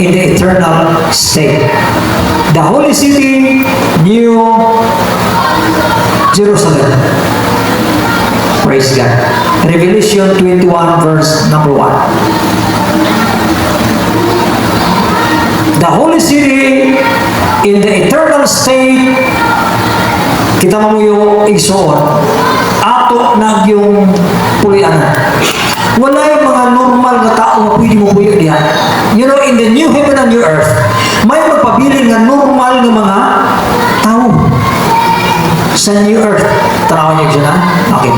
in the eternal state. The holy city, New Jerusalem. Praise God. Revelation 21 verse number 1. The holy city in the eternal state, kita mo yung igsoon, ato na yung pulianan. Wala yung mga normal na tao na pwede mo puyo diyan. You know, in the new heaven and new earth, may magpabiling na normal na mga tao sa new earth. Tanawan niyo dyan, ha? Okay.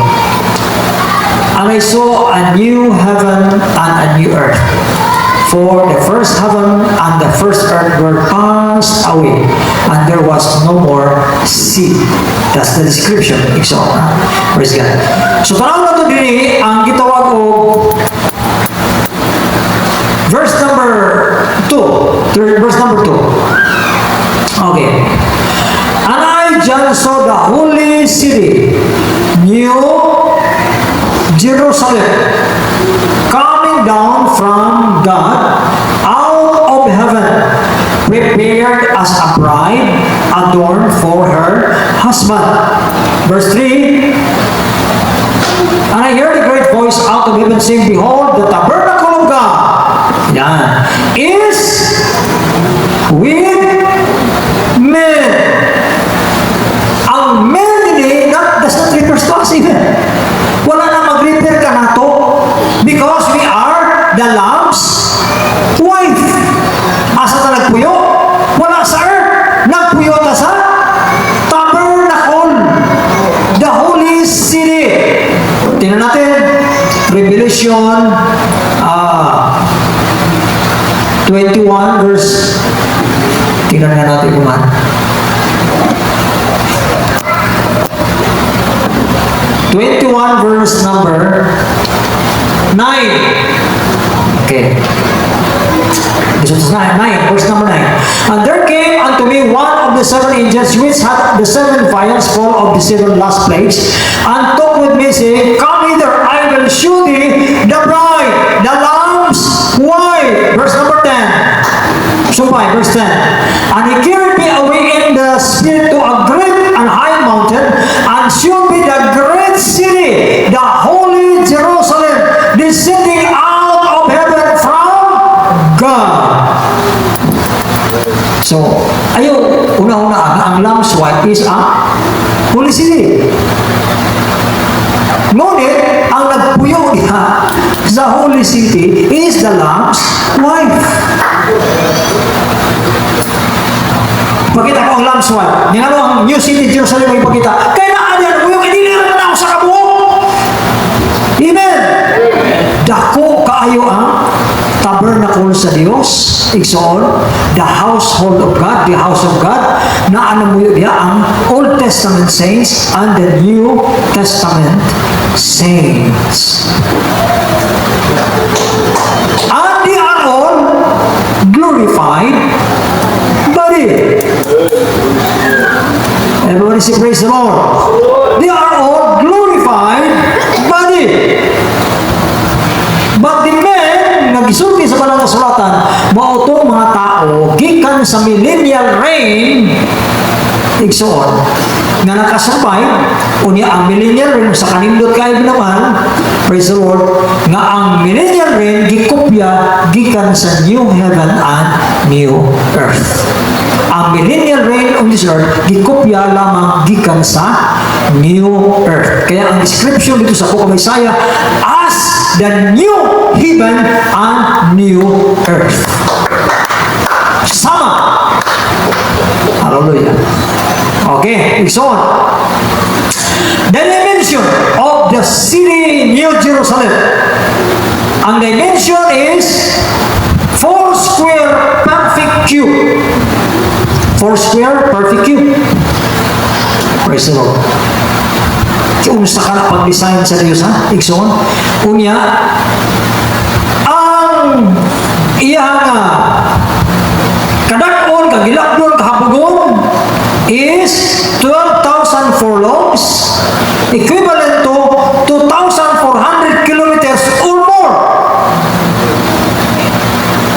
And I saw a new heaven and a new earth. For the first heaven and the first earth were passed away, and there was no more sea. That's the description. Praise God. So, tanaw na ito din ang gitawag ko verse number 2. Verse number 2. Okay. And I, John, saw the holy city, New Jerusalem, coming down from God out of heaven, prepared as a bride adorned for her husband. Verse 3. And I heard a great voice out of heaven saying, Behold, the tabernacle of God, yan, is with men. Ang men nila, that does not refer to us even. Wala na mag-refer ka na to because we are the Lamb's wife. Asa ta nagpuyo? Wala sa earth. Nagpuyo ta sa tabernacle, the holy city. Tingnan natin, Revelation 21 verse, tingnan nga natin kung 21 verse number 9. Okay. This is 9, verse number 9. And there came unto me one of the 7 angels which had the 7 vials full of the 7 last plagues, and talked with me, saying, Come hither, I will shew thee the bride, the lamb's wife. Verse number 10. So by verse 10. And he carried me away in the spirit to a great and high mountain, and showed me the great city, the holy Jerusalem, descending out of heaven from God. So, ayun, una-una, ang lamb's wife is a holy city. Ngunit, ang nagpuyo niya sa holy city is the lamb's wife. Pakita ko ang lamb's wife. Yan ano ang New City, Jerusalem ay ipakita. Kaya na yan, puyo, hindi na naman ako sa kabuo. Amen. Dako kaayo ang tabernacle sa Dios, igsoon, the household of God, the house of God, na ano mo yun ang Old Testament saints and the New Testament saints. And they are all glorified body. Everybody say praise the Lord. They are all glorified body. But the men, nagisulti sa Banal na Sulatan, mautong mga tao, gikan sa millennial reign, igsoon, na nakasabay, unya ang millennial reign, sa kanindot kayo naman, praise the Lord, nga ang millennial reign, gikopya, gikan sa new heaven and new earth. Ang millennial reign on this earth, gikopya lamang gikan sa new earth. Kaya ang description dito sa Book of Isaiah, as the new heaven and new earth. Sama. Hallelujah. Okay, so on. The dimension of the city New Jerusalem. Ang dimension is 4 square perfect cube. 4 square perfect cube. Praise the Lord. Unsa ka na pag-design sa Diyos, ha? Igsoon. Unya, ang iyang kadakon, kagilakdon, kahabagon is 12,000 furlongs, equivalent to 2,400 kilometers or more.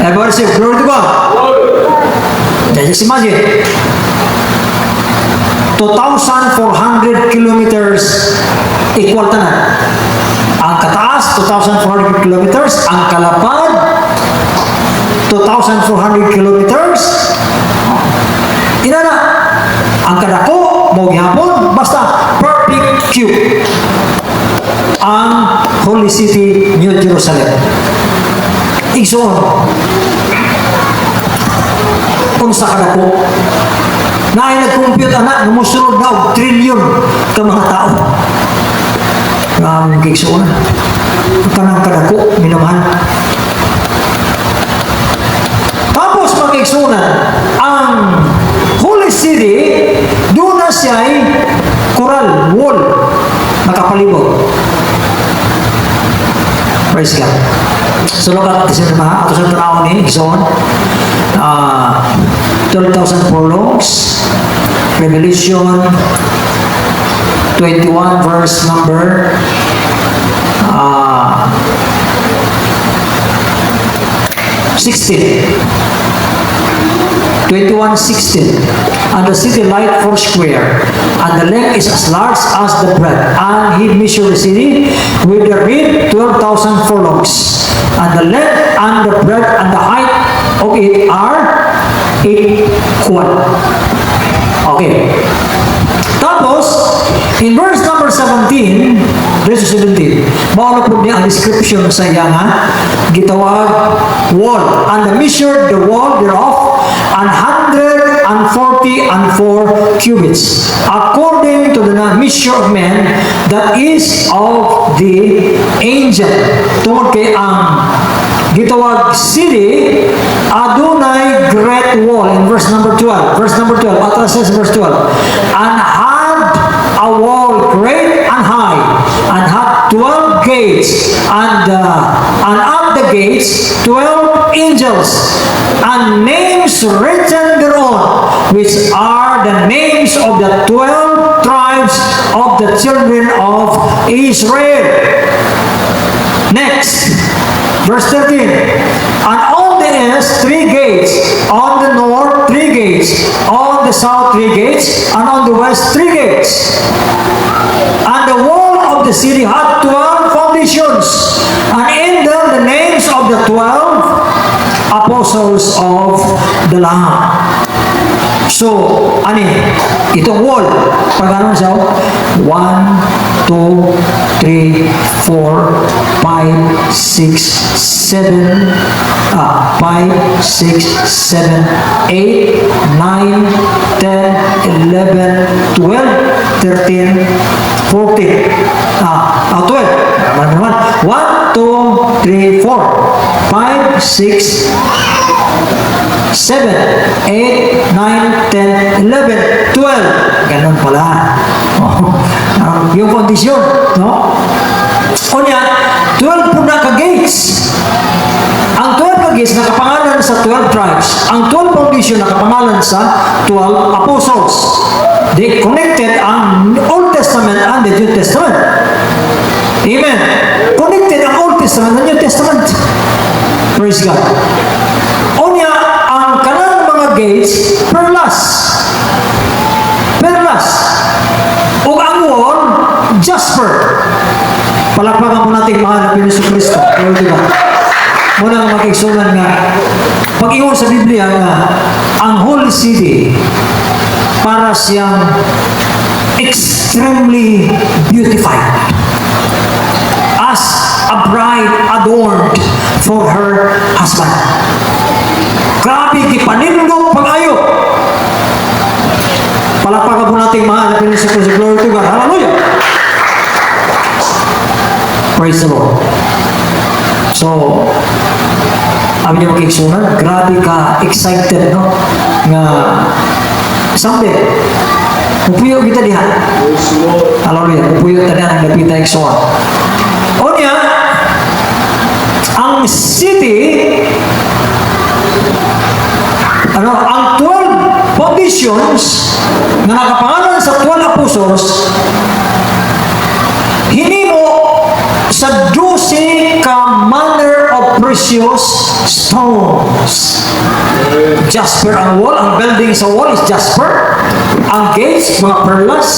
Everybody say, glory to God. Just imagine. 2,400 kilometers equal tanan. Ang kataas, 2,400 kilometers. Ang kalapad, 2,400 kilometers. Inana, ang kadako, mo gihapon, basta perfect cube. Ang Holy City, New Jerusalem. Igsoon. Unsa kadako. Na ay nag-compute anak, numusunod na og trilyon ka mga tao. Ang kiksuon. Kanang kadako, minamahal. Tapos mag-iksunan, ang Holy City, doon na siya ay coral, wall, nakapalibot. Praise God. So, lokat, isa na ato sa tanaw ni, iksuon. 12,000 furlongs. Revelation 21 verse number 16. 21:16. And the city light 4 square, and the length is as large as the breadth. And he measured the city with the width 12,000 furlongs. And the length and the breadth and the height of it are equal. Okay. Tapos, in verse number 17, verse 17, mauna po niya ang description sa iya nga, gitawag wall. And measured the wall thereof 144 cubits, according to the measure of men, that is of the angel. Tungod kay ang gitawag city, adunay great wall. In verse number 12, Atlas says verse 12, and had a wall great and high, gates, and at the gates 12 angels, and names written thereon, which are the names of the 12 tribes of the children of Israel. Next, verse 13. And on the east 3 gates, on the north 3 gates, on the south 3 gates, and on the west 3 gates. And the wall of the city had 12 foundations, and in them the names of the 12 apostles of the Lamb. So, ani, itong wall, pag ano siya, 1, 2, 3, 4, 5, 6, 7, 5, 6, 7, 8, 9, 10, 11, 12, 13, 14. 12. Naman naman. 1, 2, 3, 4, 5, 6, 7, 8, 9, 10, 11, 12. Ganun pala. Yung kondisyon, no? O niya, 12 po na ka-gates. Ang 12 ka-gates nakapangalan sa 12 tribes. Ang 12 foundation nakapangalan sa 12 apostles. They connected ang Old Testament and the New Testament. Amen. Connected ang Old Testament and New Testament. Praise God. O niya, ang kanang mga gates, perlas. Perlas. O ang wall, jasper. Palakpakan po natin mahal na Pinoy Kristo. Muna nga mag-igsunan nga, pag-iwan sa Biblia nga, ang Holy City, para siyang extremely beautified. As a bride adorned for her husband. Grabe, gipanindog pag-ayo. Palakpakan po natin mahal na Pinoy Kristo. Glory to God. Hallelujah. Praise the Lord. So, sabi niyo magigsunan, grabe ka excited, no? Nga, someday, pupuyo kita diha. Hallelujah. Pupuyo kita diha ng napita iksuan. O niya, ang city, ang 12 foundations na nakapangalan sa 12 apostles, hinimo sa 12 ka manner of precious stones. Jasper ang wall, ang building sa wall is jasper. Ang gates, mga perlas.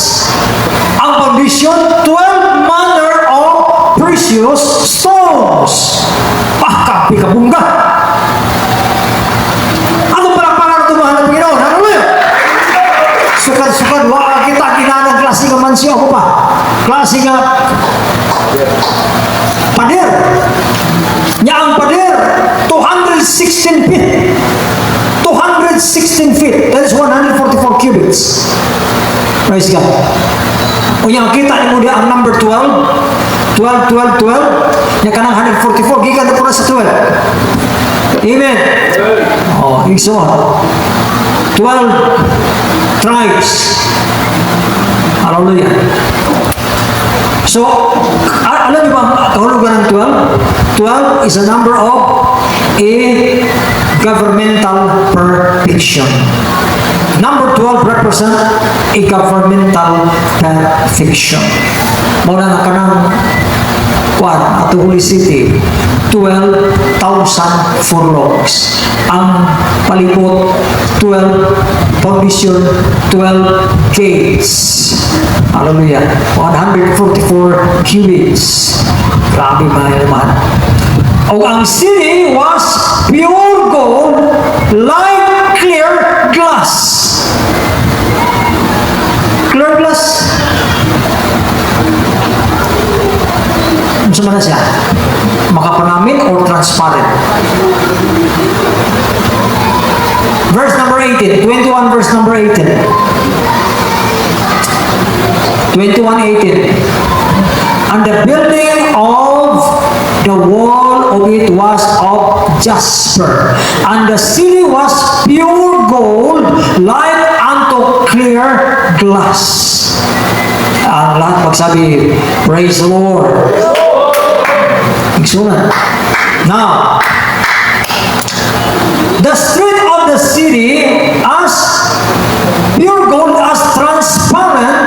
Ang foundation, 12 manner of precious stones. Kapi kabungga. Ano pala pangarap ito mahal na Panginoon? Hallelujah! Sukad-sukad, wala kita kinanang klase ka mansyo ako pa. Klase nga pader. Nya ang pader, 216 feet. 216 feet. That is 144 cubits. Praise God. O yan, kita mo dia ang number 12. 12, 12, 12. Nya kanang 144. Gikan na po na sa 12. Amen. Oh, so 12 tribes. Hallelujah. So, alam niyo ba, kahulugan ng 12? 12 is a number of a governmental perfection. Number 12 represent a governmental perfection. Muna na ka ng at the Holy City, 12,000 furlongs. Ang palibot, 12 foundation, 12 gates. Hallelujah. 144 cubits. Grabe mahal naman. O ang city was pure gold, like clear glass. Clear glass. Ano na siya? Makapanamit or transparent? Verse number 18. 21 verse number 18. 21:18. And the building of the wall of it was of jasper, and the city was pure gold, like unto clear glass. Ang lahat magsabi, praise the Lord. Igsunan. Now, the street of the city as pure gold, as transparent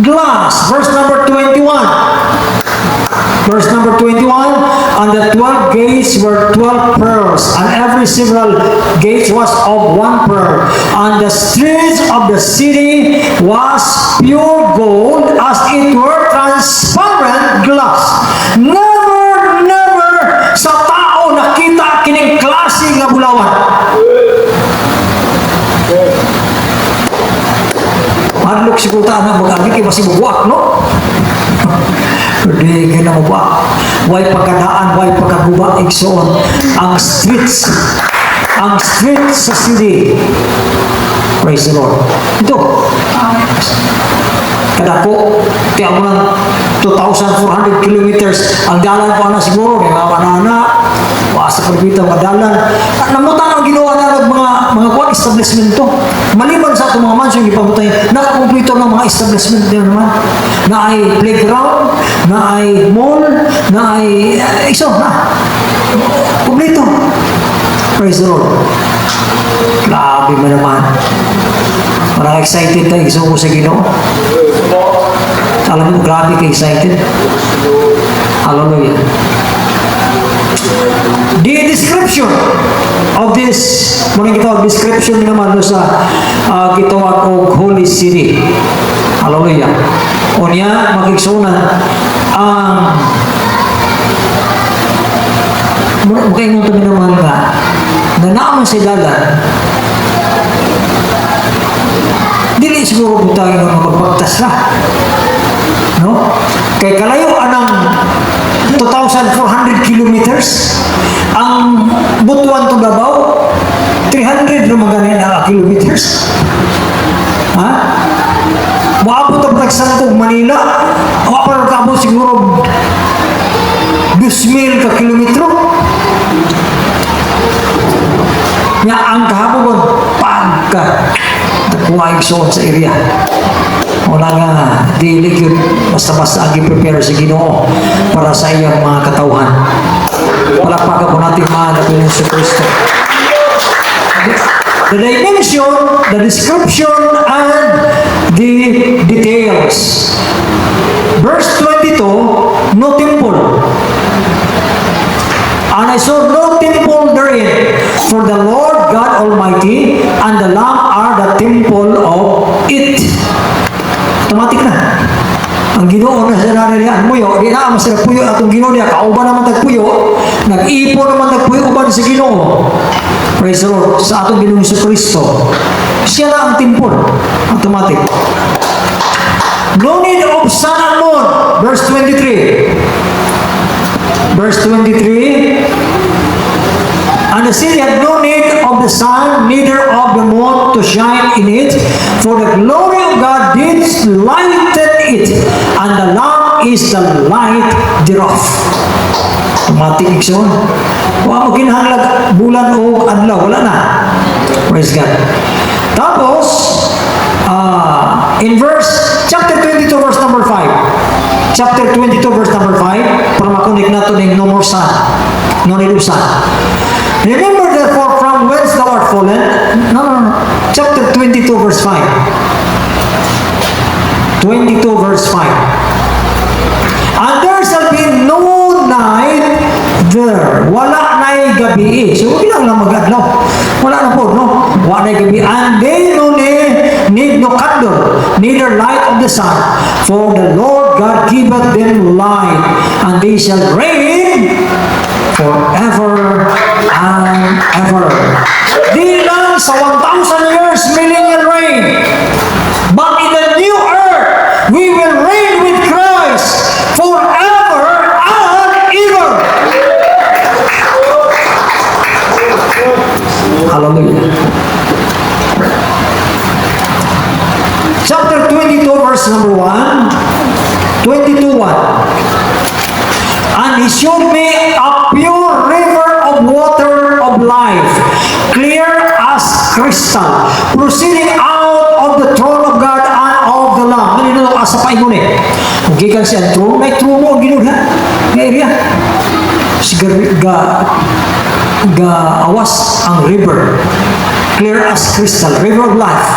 glass. Verse number 21. Verse number 21, and the 12 gates were 12 pearls, and every several gate was of one pearl. And the streets of the city was pure gold, as it were transparent glass. Never, never sa tao nakita kining klase nga bulawan. Madlok siguro na mag-agi kay masibugwak, no? Hindi ka na ba? Way pagkadaan, way pagkaguba, igsoon. Ang streets sa city. Praise the Lord. Ito. Kadako, kaya mo ng 2,400 kilometers. Ang dalan ko na siguro, may mga manana, sa pagbitaw madalan. Namutan ang ginawa na ng mga kuwan establishment to. Maliban sa itong mga mansyon, ipamutay, nakakumpleto ng mga establishment din naman. Na ay playground, na ay mall, na ay iso, na. Kumpleto. Praise the Lord. Grabe mo naman. Parang excited tayo, gusto ko sa Ginoo. Alam mo, grabe ka excited. Hallelujah. The description of this, muna gitawag description naman sa gitawag og Holy City. Hallelujah. O niya, makiksunan ang mukha yung ito naman nga na naman sa dalan dili siguro butangin ng magpagtas na, no? Kay kalayo anang 2,400 kilometers ang Butuan to Davao 300 lumaganin na kilometers, ha? Maabot ang Tagsantog Manila, wapar kabo siguro 2,000 ka kilometro nga ang kahabon pagka kuha igsoon sa area. Wala nga, dilig yun, basta-basta ang i-prepare sa Ginoo para sa iyang mga katauhan. Palakpakan po natin mga natin sa Kristo. The dimension, the description, and the details. Verse 22, no temple. And I saw no temple therein, for the Lord God Almighty and the Lamb are the temple of it. Automatic na. Ang Ginoo na sa nanarihan, puyo, di na mas nagpuyo atong Ginoo niya, kauban naman tagpuyo, nag-iipon naman tagpuyo uban sa Ginoo. Praise the Lord, sa atong Ginoong Kristo. Siya na ang temple. Automatic. No need of sun and moon. Verse 23. Verse 23, and the city had no need of the sun, neither of the moon to shine in it, for the glory of God did lighten it, and the Lamb is the light thereof. Automatic ikson. Wala mo kinahanglag bulan o adlaw, wala na. Praise God. Tapos, in chapter 22, verse number 5. Chapter 22, verse number 5, para makunik nato ng no more sun, no need of sun. Remember therefore from whence thou art fallen. No. Chapter 22, verse 5. 22, verse 5. And there shall be no night there. Wala na'y gabi. So, ilang lang mag-adlaw. Wala na po, no? Wala na'y gabi. And they no need no candle, neither light of the sun. For the Lord God giveth them light, and they shall reign forever and ever. Di lang sa 1,000 years millennial reign, but in the new earth, we will reign with Christ forever and ever. Hallelujah. Chapter 22, verse number 1. 22:1. And he showed me a pure river of water of life, clear as crystal, proceeding out of the throne of God and of the Lamb. Ano asa pa ingon eh? Kung gikan siya throne, may throne mo, ginula. May area. awas ang river. Clear as crystal. River of life.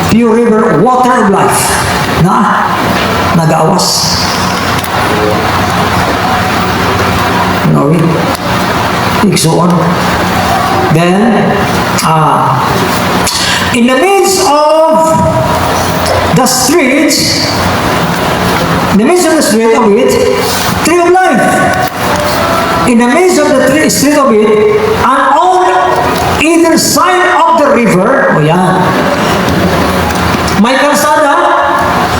Pure river, water of life. Nag-awas. Okay. Igsoon. Then, in the midst of the streets, in the midst of the street of it, tree of life. In the midst of the street of it, and on either side of the river, may kalsada,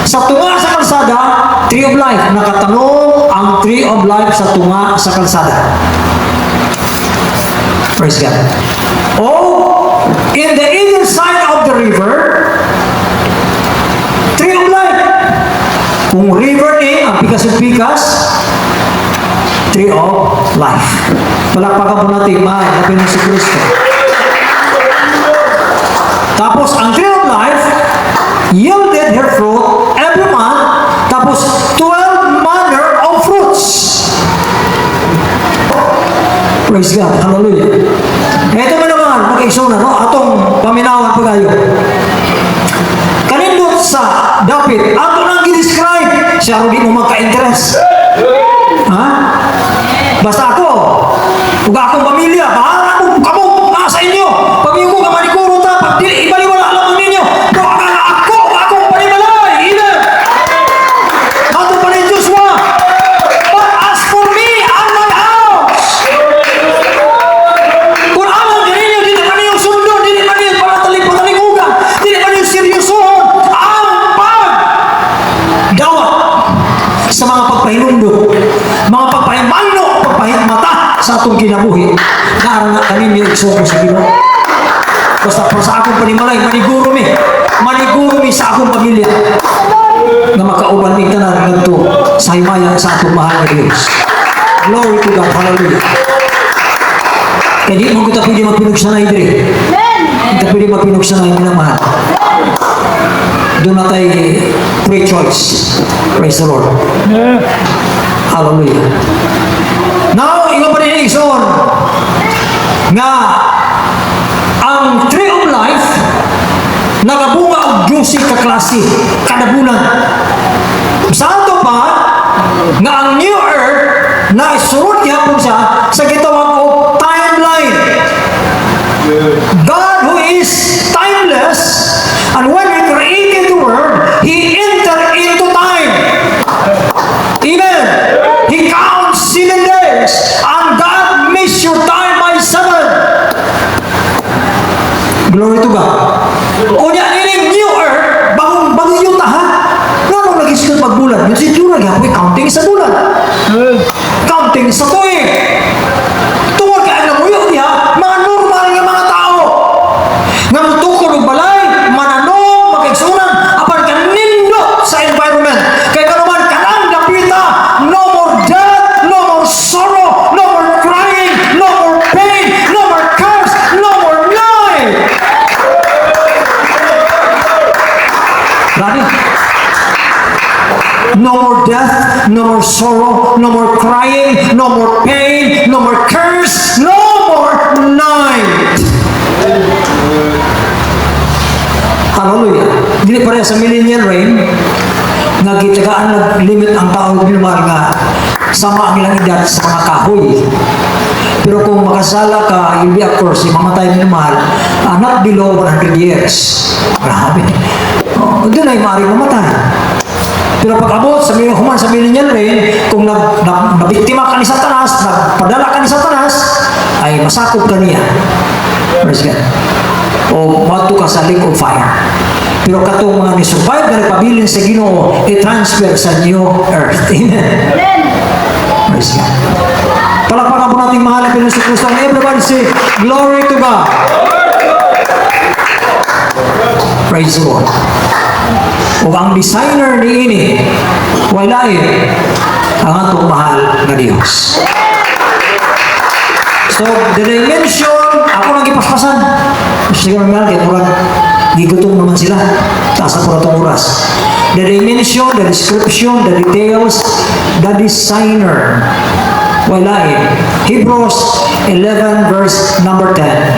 sa tunga sa kalsada, tree of life. Nakatanong ang tree of life sa tunga sa kalsada. Praise God. Oh, in the either side of the river, tree of life. Kung river ni, ang pikas-pikas, tree of life. Palakpakan po natin, mahal na Panginoon si Kristo. Tapos, ang tree of life, yielded her fruit every month, tapos 12 manner of fruits. Praise God. Hallelujah. Ito mo naman, mag-iso na, no? Atong paminawan pa kayo. Kanindot sa David, ato nang i-describe, siya rin mo magka-interest. Ha? Basta ako, kung akong pamilya, bahala mo, kamo, nasa inyo. Pag-iyo ko, kamanikuro ta, pag ibaliwala lang ninyo, ako, akong panimalay. Ina. Ato pa rin Diyos mo. But as for me and my house, kung alam ka ninyo, di naman yung sundo, di naman yung pataling-ugan, di naman yung seryosohon, ang pag-dawat sa mga pagpahinundo, mga pagpahimano, pagpahimata sa atong kinabuhi, naarang kanin yung iksoko sa Ginoo. Basta po sa akong panimalay, maniguro mi sa akong pamilya na makauban mi tanan ngadto sa himaya sa atong mahal na Diyos. Glory to God. Hallelujah. Kaya di mo kita pwede magpinugsanay dire. Kita pwede magpinugsanay na mahal. Doon na tayo free choice. Praise the Lord. Hallelujah. Now, iba pa rin ison nga ang tree of life nagabunga og juicy ka klase kada bulan. Sa ato pa nga ang new earth na isurot gihapon siya sa gitawag og timeline. God who is timeless, and when He created the world, He entered into time. Amen. He counts 7 days, and God measures time by 7. Glory to God. O niya, niling new earth, bagong yung taha. Nga nung nag-iskil pagbulan, yung sintura, gawin counting sa bulan. Counting sa tuig. Tungkol ka ang namuyo niya, mga normal nga mga tao. Nga magtukol ng balay, mananong, magkaigsunan, apan ka nindot sa environment. Kaya ka naman, kanang napita, no more death, no more sorrow, no more crying, no more pain, no more curse, no more life. Rani? No more death, no more sorrow, no more crying, no more pain, no more curse, no more night. Hallelujah. Dili pareha sa millennial reign, nga gitagaan nag-limit ang tao normal nga sama ang ilang edad sa mga kahoy. Pero kung makasala ka, you'll be of course, mamatay normal, not below 100 years. Grabe. Doon ay maaaring mamatay. Pero pag abot sa human sa millennial reign, kung nabiktima ka ni Satanas, nagpadala ka ni Satanas, ay masakop ka niya. Praise God. O mato ka sa lake of fire. Pero katong mga ni-survive na nagpabilin sa Ginoo, i-transfer sa new earth. Amen. Praise God. Palakpakan po natin mahal na Panginoon si Kristo. Everybody say, glory to God. Praise the Lord. O ang designer ni ini, wala ang atong mahal na Diyos. So, the dimension, ako nang ipaspasan. Sige mga kaya kurang gigutom naman sila. Taas na po itong oras. The dimension, the description, the details, the designer Walain. Hebrews 11 verse number 10.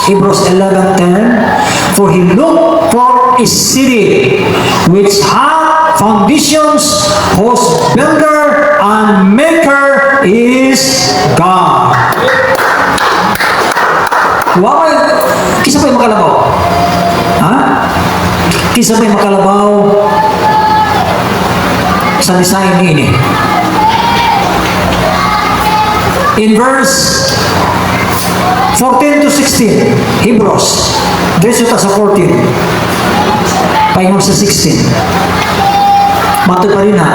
Hebrews 11:10. For he looked for a city which had foundations, whose builder and maker is God. Wow! Kisa pa yung makalabaw? Ha? Kisa pa yung makalabaw sa design ini? In verse 14 to 16, Hebrews. Diretso ta sa 14. Paingon sa 16. Mato pa rin ha.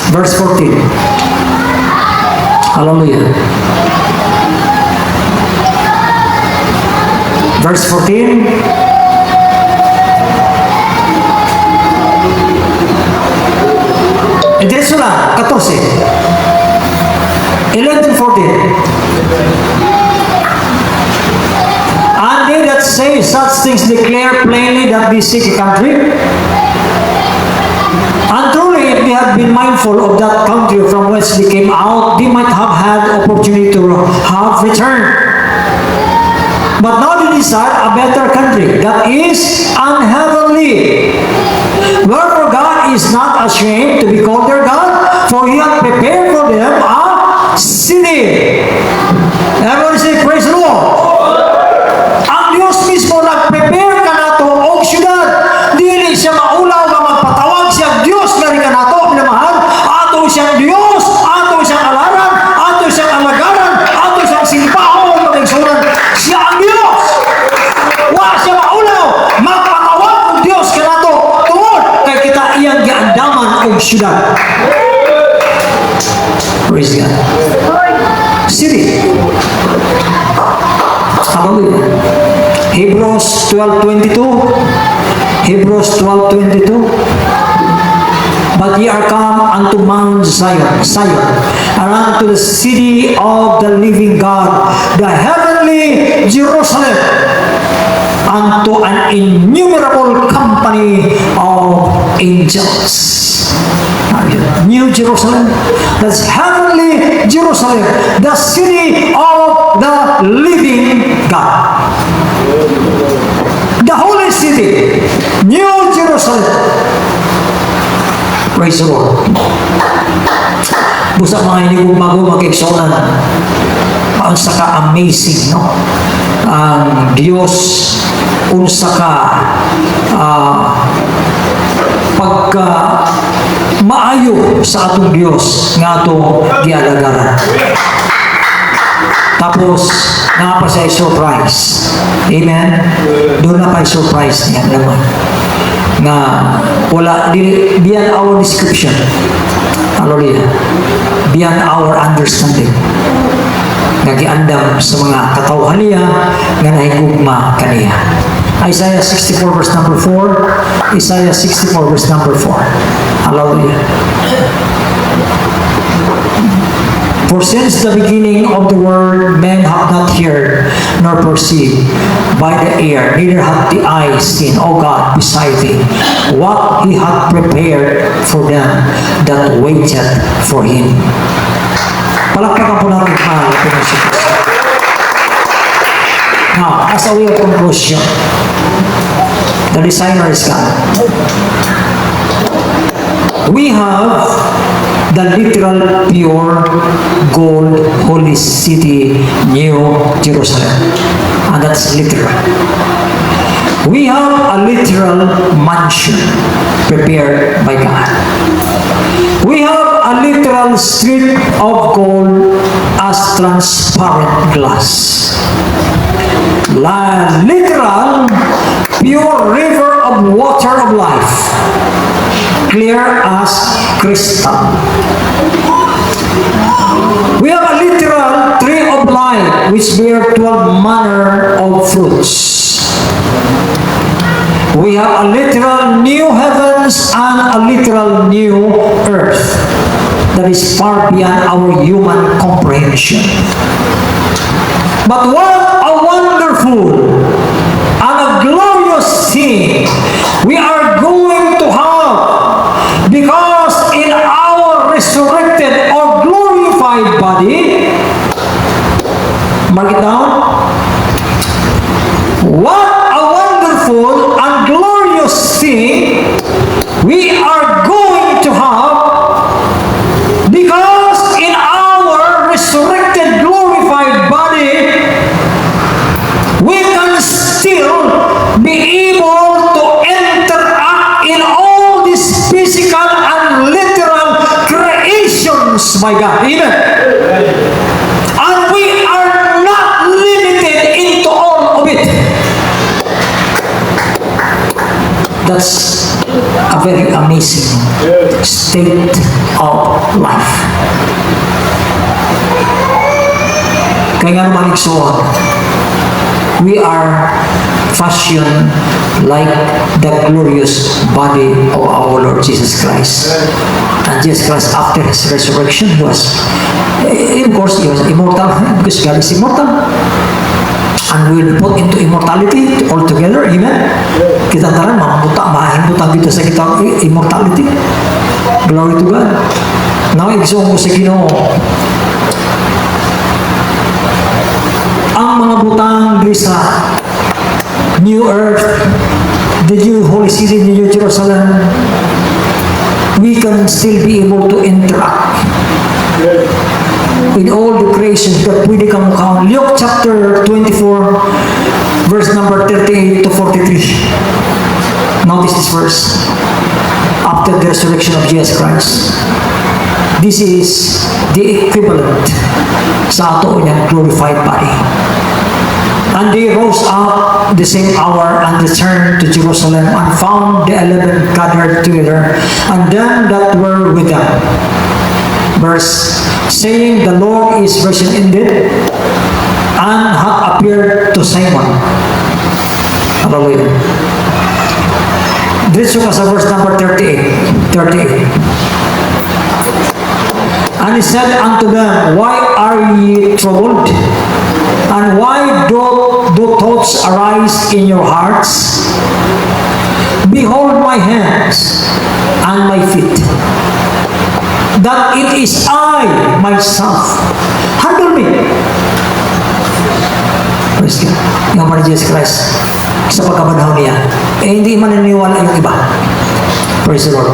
Verse 14. Hallelujah. Verse 14. Diretso lang, 14. 11 to 14. And they that say such things declare plainly that they seek a country. And truly, if they had been mindful of that country from whence they came out, they might have had opportunity to have returned. But now they desire a better country, that is unheavenly. Wherefore God is not ashamed to be called their God, for He hath prepared for them a city. Everybody say, praise the Lord. Diyos mismo nag-prepare ka na ito o syudad. Dili siya maulaw na magpatawag siya Diyos na rin ka na ito, pinamahal. Ato siyang Diyos, ato siyang alaran, ato siyang alagaran, ato siyang silpaon, magigsunan. Siya ang Diyos. Wa siya maulaw, magpatawag ng Diyos ka na ito. Tungod, kay kita iyang giandaman o syudad. Praise God. City. Hallelujah. Hebrews 12:22. Hebrews 12:22. But ye are come unto Mount Zion, and unto the city of the living God, the heavenly Jerusalem, unto an innumerable company of angels. New Jerusalem, that's heavenly Jerusalem, the city of the living God. The holy city, New Jerusalem. Praise the Lord. Busa mga inigugmago mag-eksonan. Unsa ka amazing, no? Ang Diyos, unsa ka pagka maayo sa atong Diyos nga atong gialagaran. Tapos, nga pa siya surprise. Amen? Doon na pa surprise niya naman. Nga, wala, beyond our description. Hallelujah. Beyond our understanding. Nagiandam sa mga katawhan niya nga nahigugma kaniya. Isaiah 64 verse number 4. Isaiah 64 verse number 4. Hallelujah. For since the beginning of the world, men have not heard, nor perceived by the ear, neither hath the eye seen, O God, beside thee, what He hath prepared for them that waited for Him. Palakpakan po natin ang Panginoon. Now, as a way of conclusion, the designer is God. We have the literal pure gold holy city, New Jerusalem. And that's literal. We have a literal mansion prepared by God. We have a literal street of gold as transparent glass. Literal pure river of water of life, clear as crystal. We have a literal tree of life which bear 12 manner of fruits. We have a literal new heavens and a literal new earth that is far beyond our human comprehension. But what a wonderful and a glorious thing we are going to have, because in our resurrection by God. Amen. And we are not limited into all of it. That's a very amazing state of life. Kaya nga naman igsoon, we are fashioned like the glorious body of our Lord Jesus Christ. And Jesus Christ, after his resurrection, he was, of course, he was immortal because God is immortal. And we will be put into immortality altogether. Amen? Kita taran, mahimbutan kita sa kita immortality. Glory to God. Now, igsoon ko sa Ginoo, ang mga butang diri sa New Earth, the New Holy City, the New Jerusalem, we can still be able to interact with all the creations that pwede kang mukhaon. Luke chapter 24, verse number 38 to 43. Notice this verse. After the resurrection of Jesus Christ, this is the equivalent sa ato niyang glorified body. And they rose up the same hour and returned to Jerusalem and found the 11 gathered together and them that were with them. Verse, saying, the Lord is risen indeed and hath appeared to Simon. Hallelujah. This was verse number 38. And he said unto them, why are ye troubled? And why do thoughts arise in your hearts? Behold my hands and my feet, that it is I myself. Handle me. Praise God. Yung para Jesus Christ, sa pagkabanhaw niya, hindi maniniwala yung iba. Praise the Lord.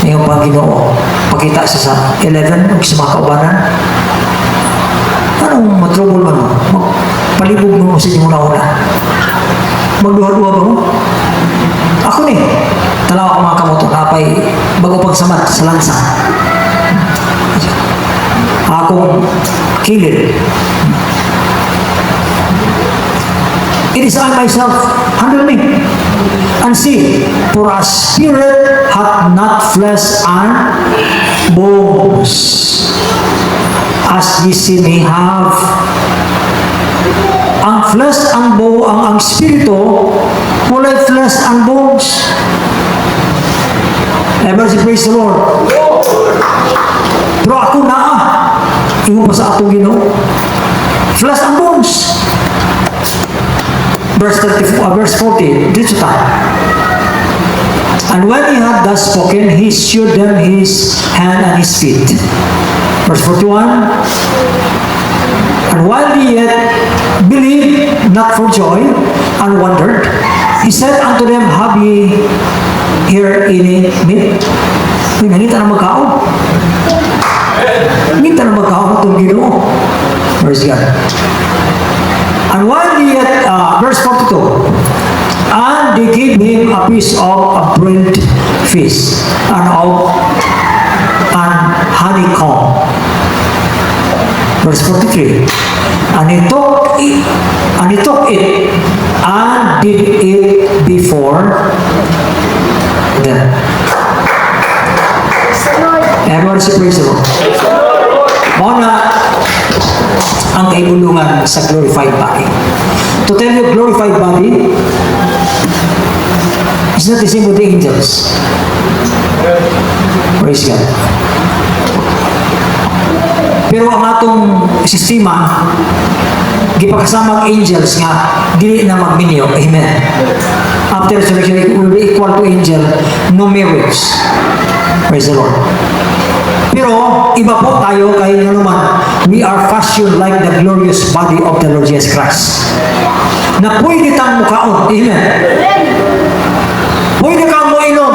Yung Panginoon, pakita siya sa 11, sa mga kaubanan, anong matrubol man mo? Palibog mo sa inyo una-una. Magduha-duha ba mo? Ako ni, talawa ko mga kamoto, kapay bago pagsamat sa lansa. Akong kilid. It is I myself, handle me. And see, for a spirit hath not flesh and bones, as ye see me have. Ang flesh and bone, ang spirito, walay flesh and bones. Ever si praise the Lord. Pero ako naa, ingo pa sa atong Ginoo. Flesh and bones. Verse 40, dito tayo. And when he had thus spoken, he shewed them his hand and his feet. Verse 41, and while they yet believed not for joy and wondered, he said unto them, have ye here any meat? Uy, nangita na magkaon. Nangita na magkaon itong Ginoo. Praise God. And while they yet, verse 42, and they gave him a piece of a broiled fish and honeycomb. Verse 43, and he took it and did it before them. Everyone say praise the Lord. Muna ang kaibulungan sa glorified body. To tell you, glorified body is not the same with the angels. Praise God. Pero ang atong sistema, gipakasama ang angels nga, dili na magminyo. Amen. After resurrection, it will be equal to angel, no marriage. Praise the Lord. Pero, iba po tayo kay naman, we are fashioned like the glorious body of the Lord Jesus Christ. Na pwede tang mukaon. Amen. Pwede kang mo inom.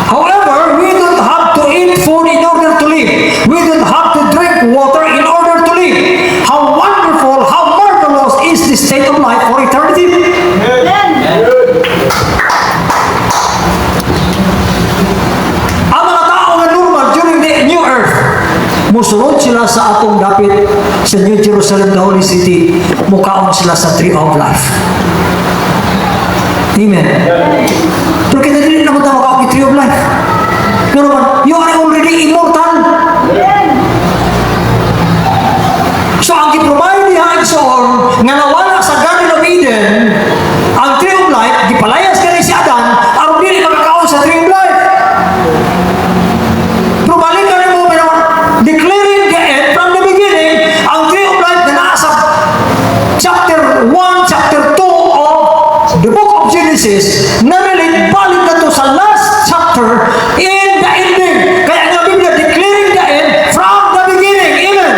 However, we don't have to eat food in order to live. We don't have to drink water in order to live. How wonderful, how marvelous is the state of life for eternity. Ang mga tao na normal, bound sila sa tree of life. Amen. Pero kita dili na magtawag ako tree of life. Pero you are already immortal. So ang giprovide ni Hagson nga nawala sa Garden of Eden, ang tree of life, gipalayas ka ni si Adan, aron dili makakaon sa tree of life. Pero balik ka rin mo, declaring the end from the beginning, ang tree of life na nasa chapter 1, chapter 2 of the book of Genesis, na-relate balik na to sa last chapter in the ending. Kaya nga Biblia, declaring the end from the beginning. Amen.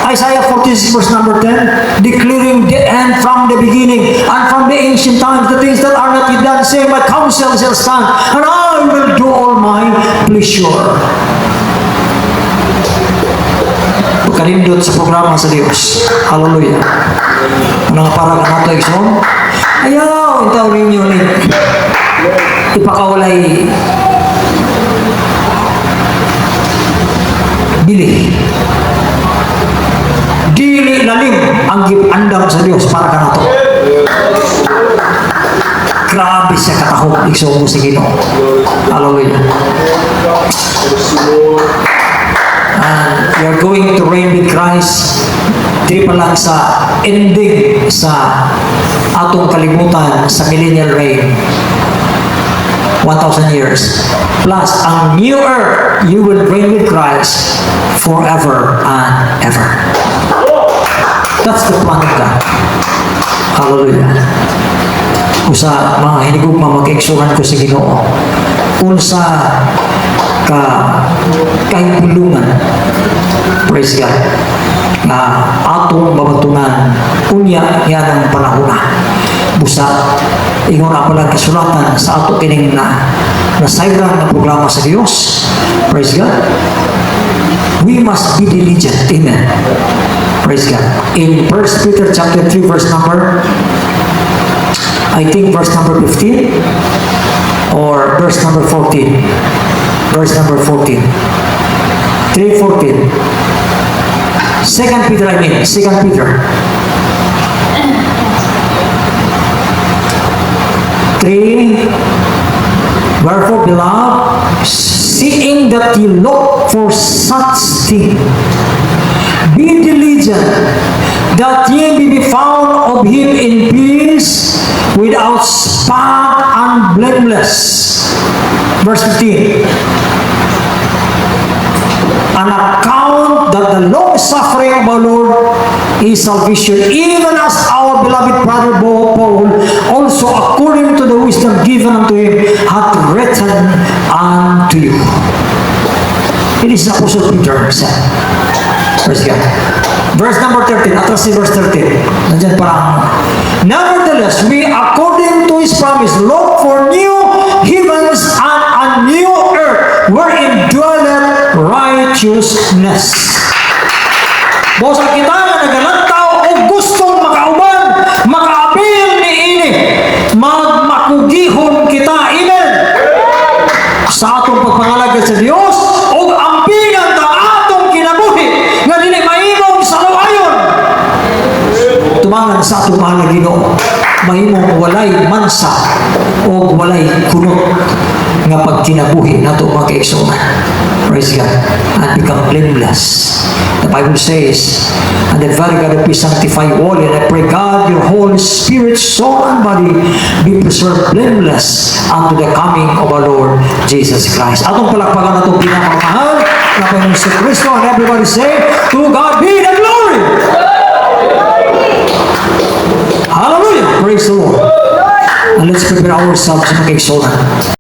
Isaiah 46 verse number 10, declaring the end from the beginning and from the ancient times, the things that are not yet done, saying, my counsel shall stand, and I will do all my pleasure. Pagkalindot sa programa sa Diyos. Hallelujah. Anong parang nato ikson? Ayaw, itaw rin yun ipakawalay bili. Dili lalim ang gipandam sa Diyos para ka nato. Grabe siya katahok ikso mo sa Ginoo. Hallelujah. And you're going to reign with Christ. Di pa lang sa ending sa atong kalimutan sa millennial reign. 1,000 years. Plus, ang new earth, you will reign with Christ forever and ever. That's the plan of God. Hallelujah. Usa mga hinigugma mag-eksuhan ko sa Ginoo. Unsa ka kahipulungan. Praise God. Na atong babatunan unya yan ang panahon na. Busa ingon na pala kasulatan sa ato kining na nasayran na programa sa Dios. Praise God. We must be diligent. Amen. Praise God. In 1 Peter chapter 3 verse number, I think verse number 15 or verse number 14. Verse number 14. 3:14. 2 Peter, I mean, 2 Peter. 3. Wherefore, beloved, seeing that ye look for such thing, be diligent, that ye may be found of him in peace, without spot and blameless. Verse 15. An account that the long suffering of our Lord is salvation, even as our beloved brother Paul also according to the wisdom given unto him hath written unto you. It is Apostle Peter said. Praise God. Verse number 13, atras si verse 13. Nandiyan parang, nevertheless, we according to his promise look for new heavens and a new earth wherein dwelleth righteousness. Bosa kita nga nagalantaw o gustong makauban, makaapil ni ini, magmakugihon kita. Amen. Sa atong pagpangalagad sa Dios o ampingan ta atong kinabuhi nga dili mahimong sa luayon. Tumangan sa atong mahal na Ginoo, mahimong walay mansa o walay kunot nga pagkinabuhi nato mga kaigsunan. Praise God. And become blameless. The Bible says, and the very God of peace sanctify you all, and I pray God, your whole spirit, soul, and body be preserved blameless unto the coming of our Lord Jesus Christ. Atong palakpakan natong pinamamahal na Panginoon sa Kristo, and everybody say, to God be the glory! Hallelujah! Praise the Lord. And let's prepare ourselves to make a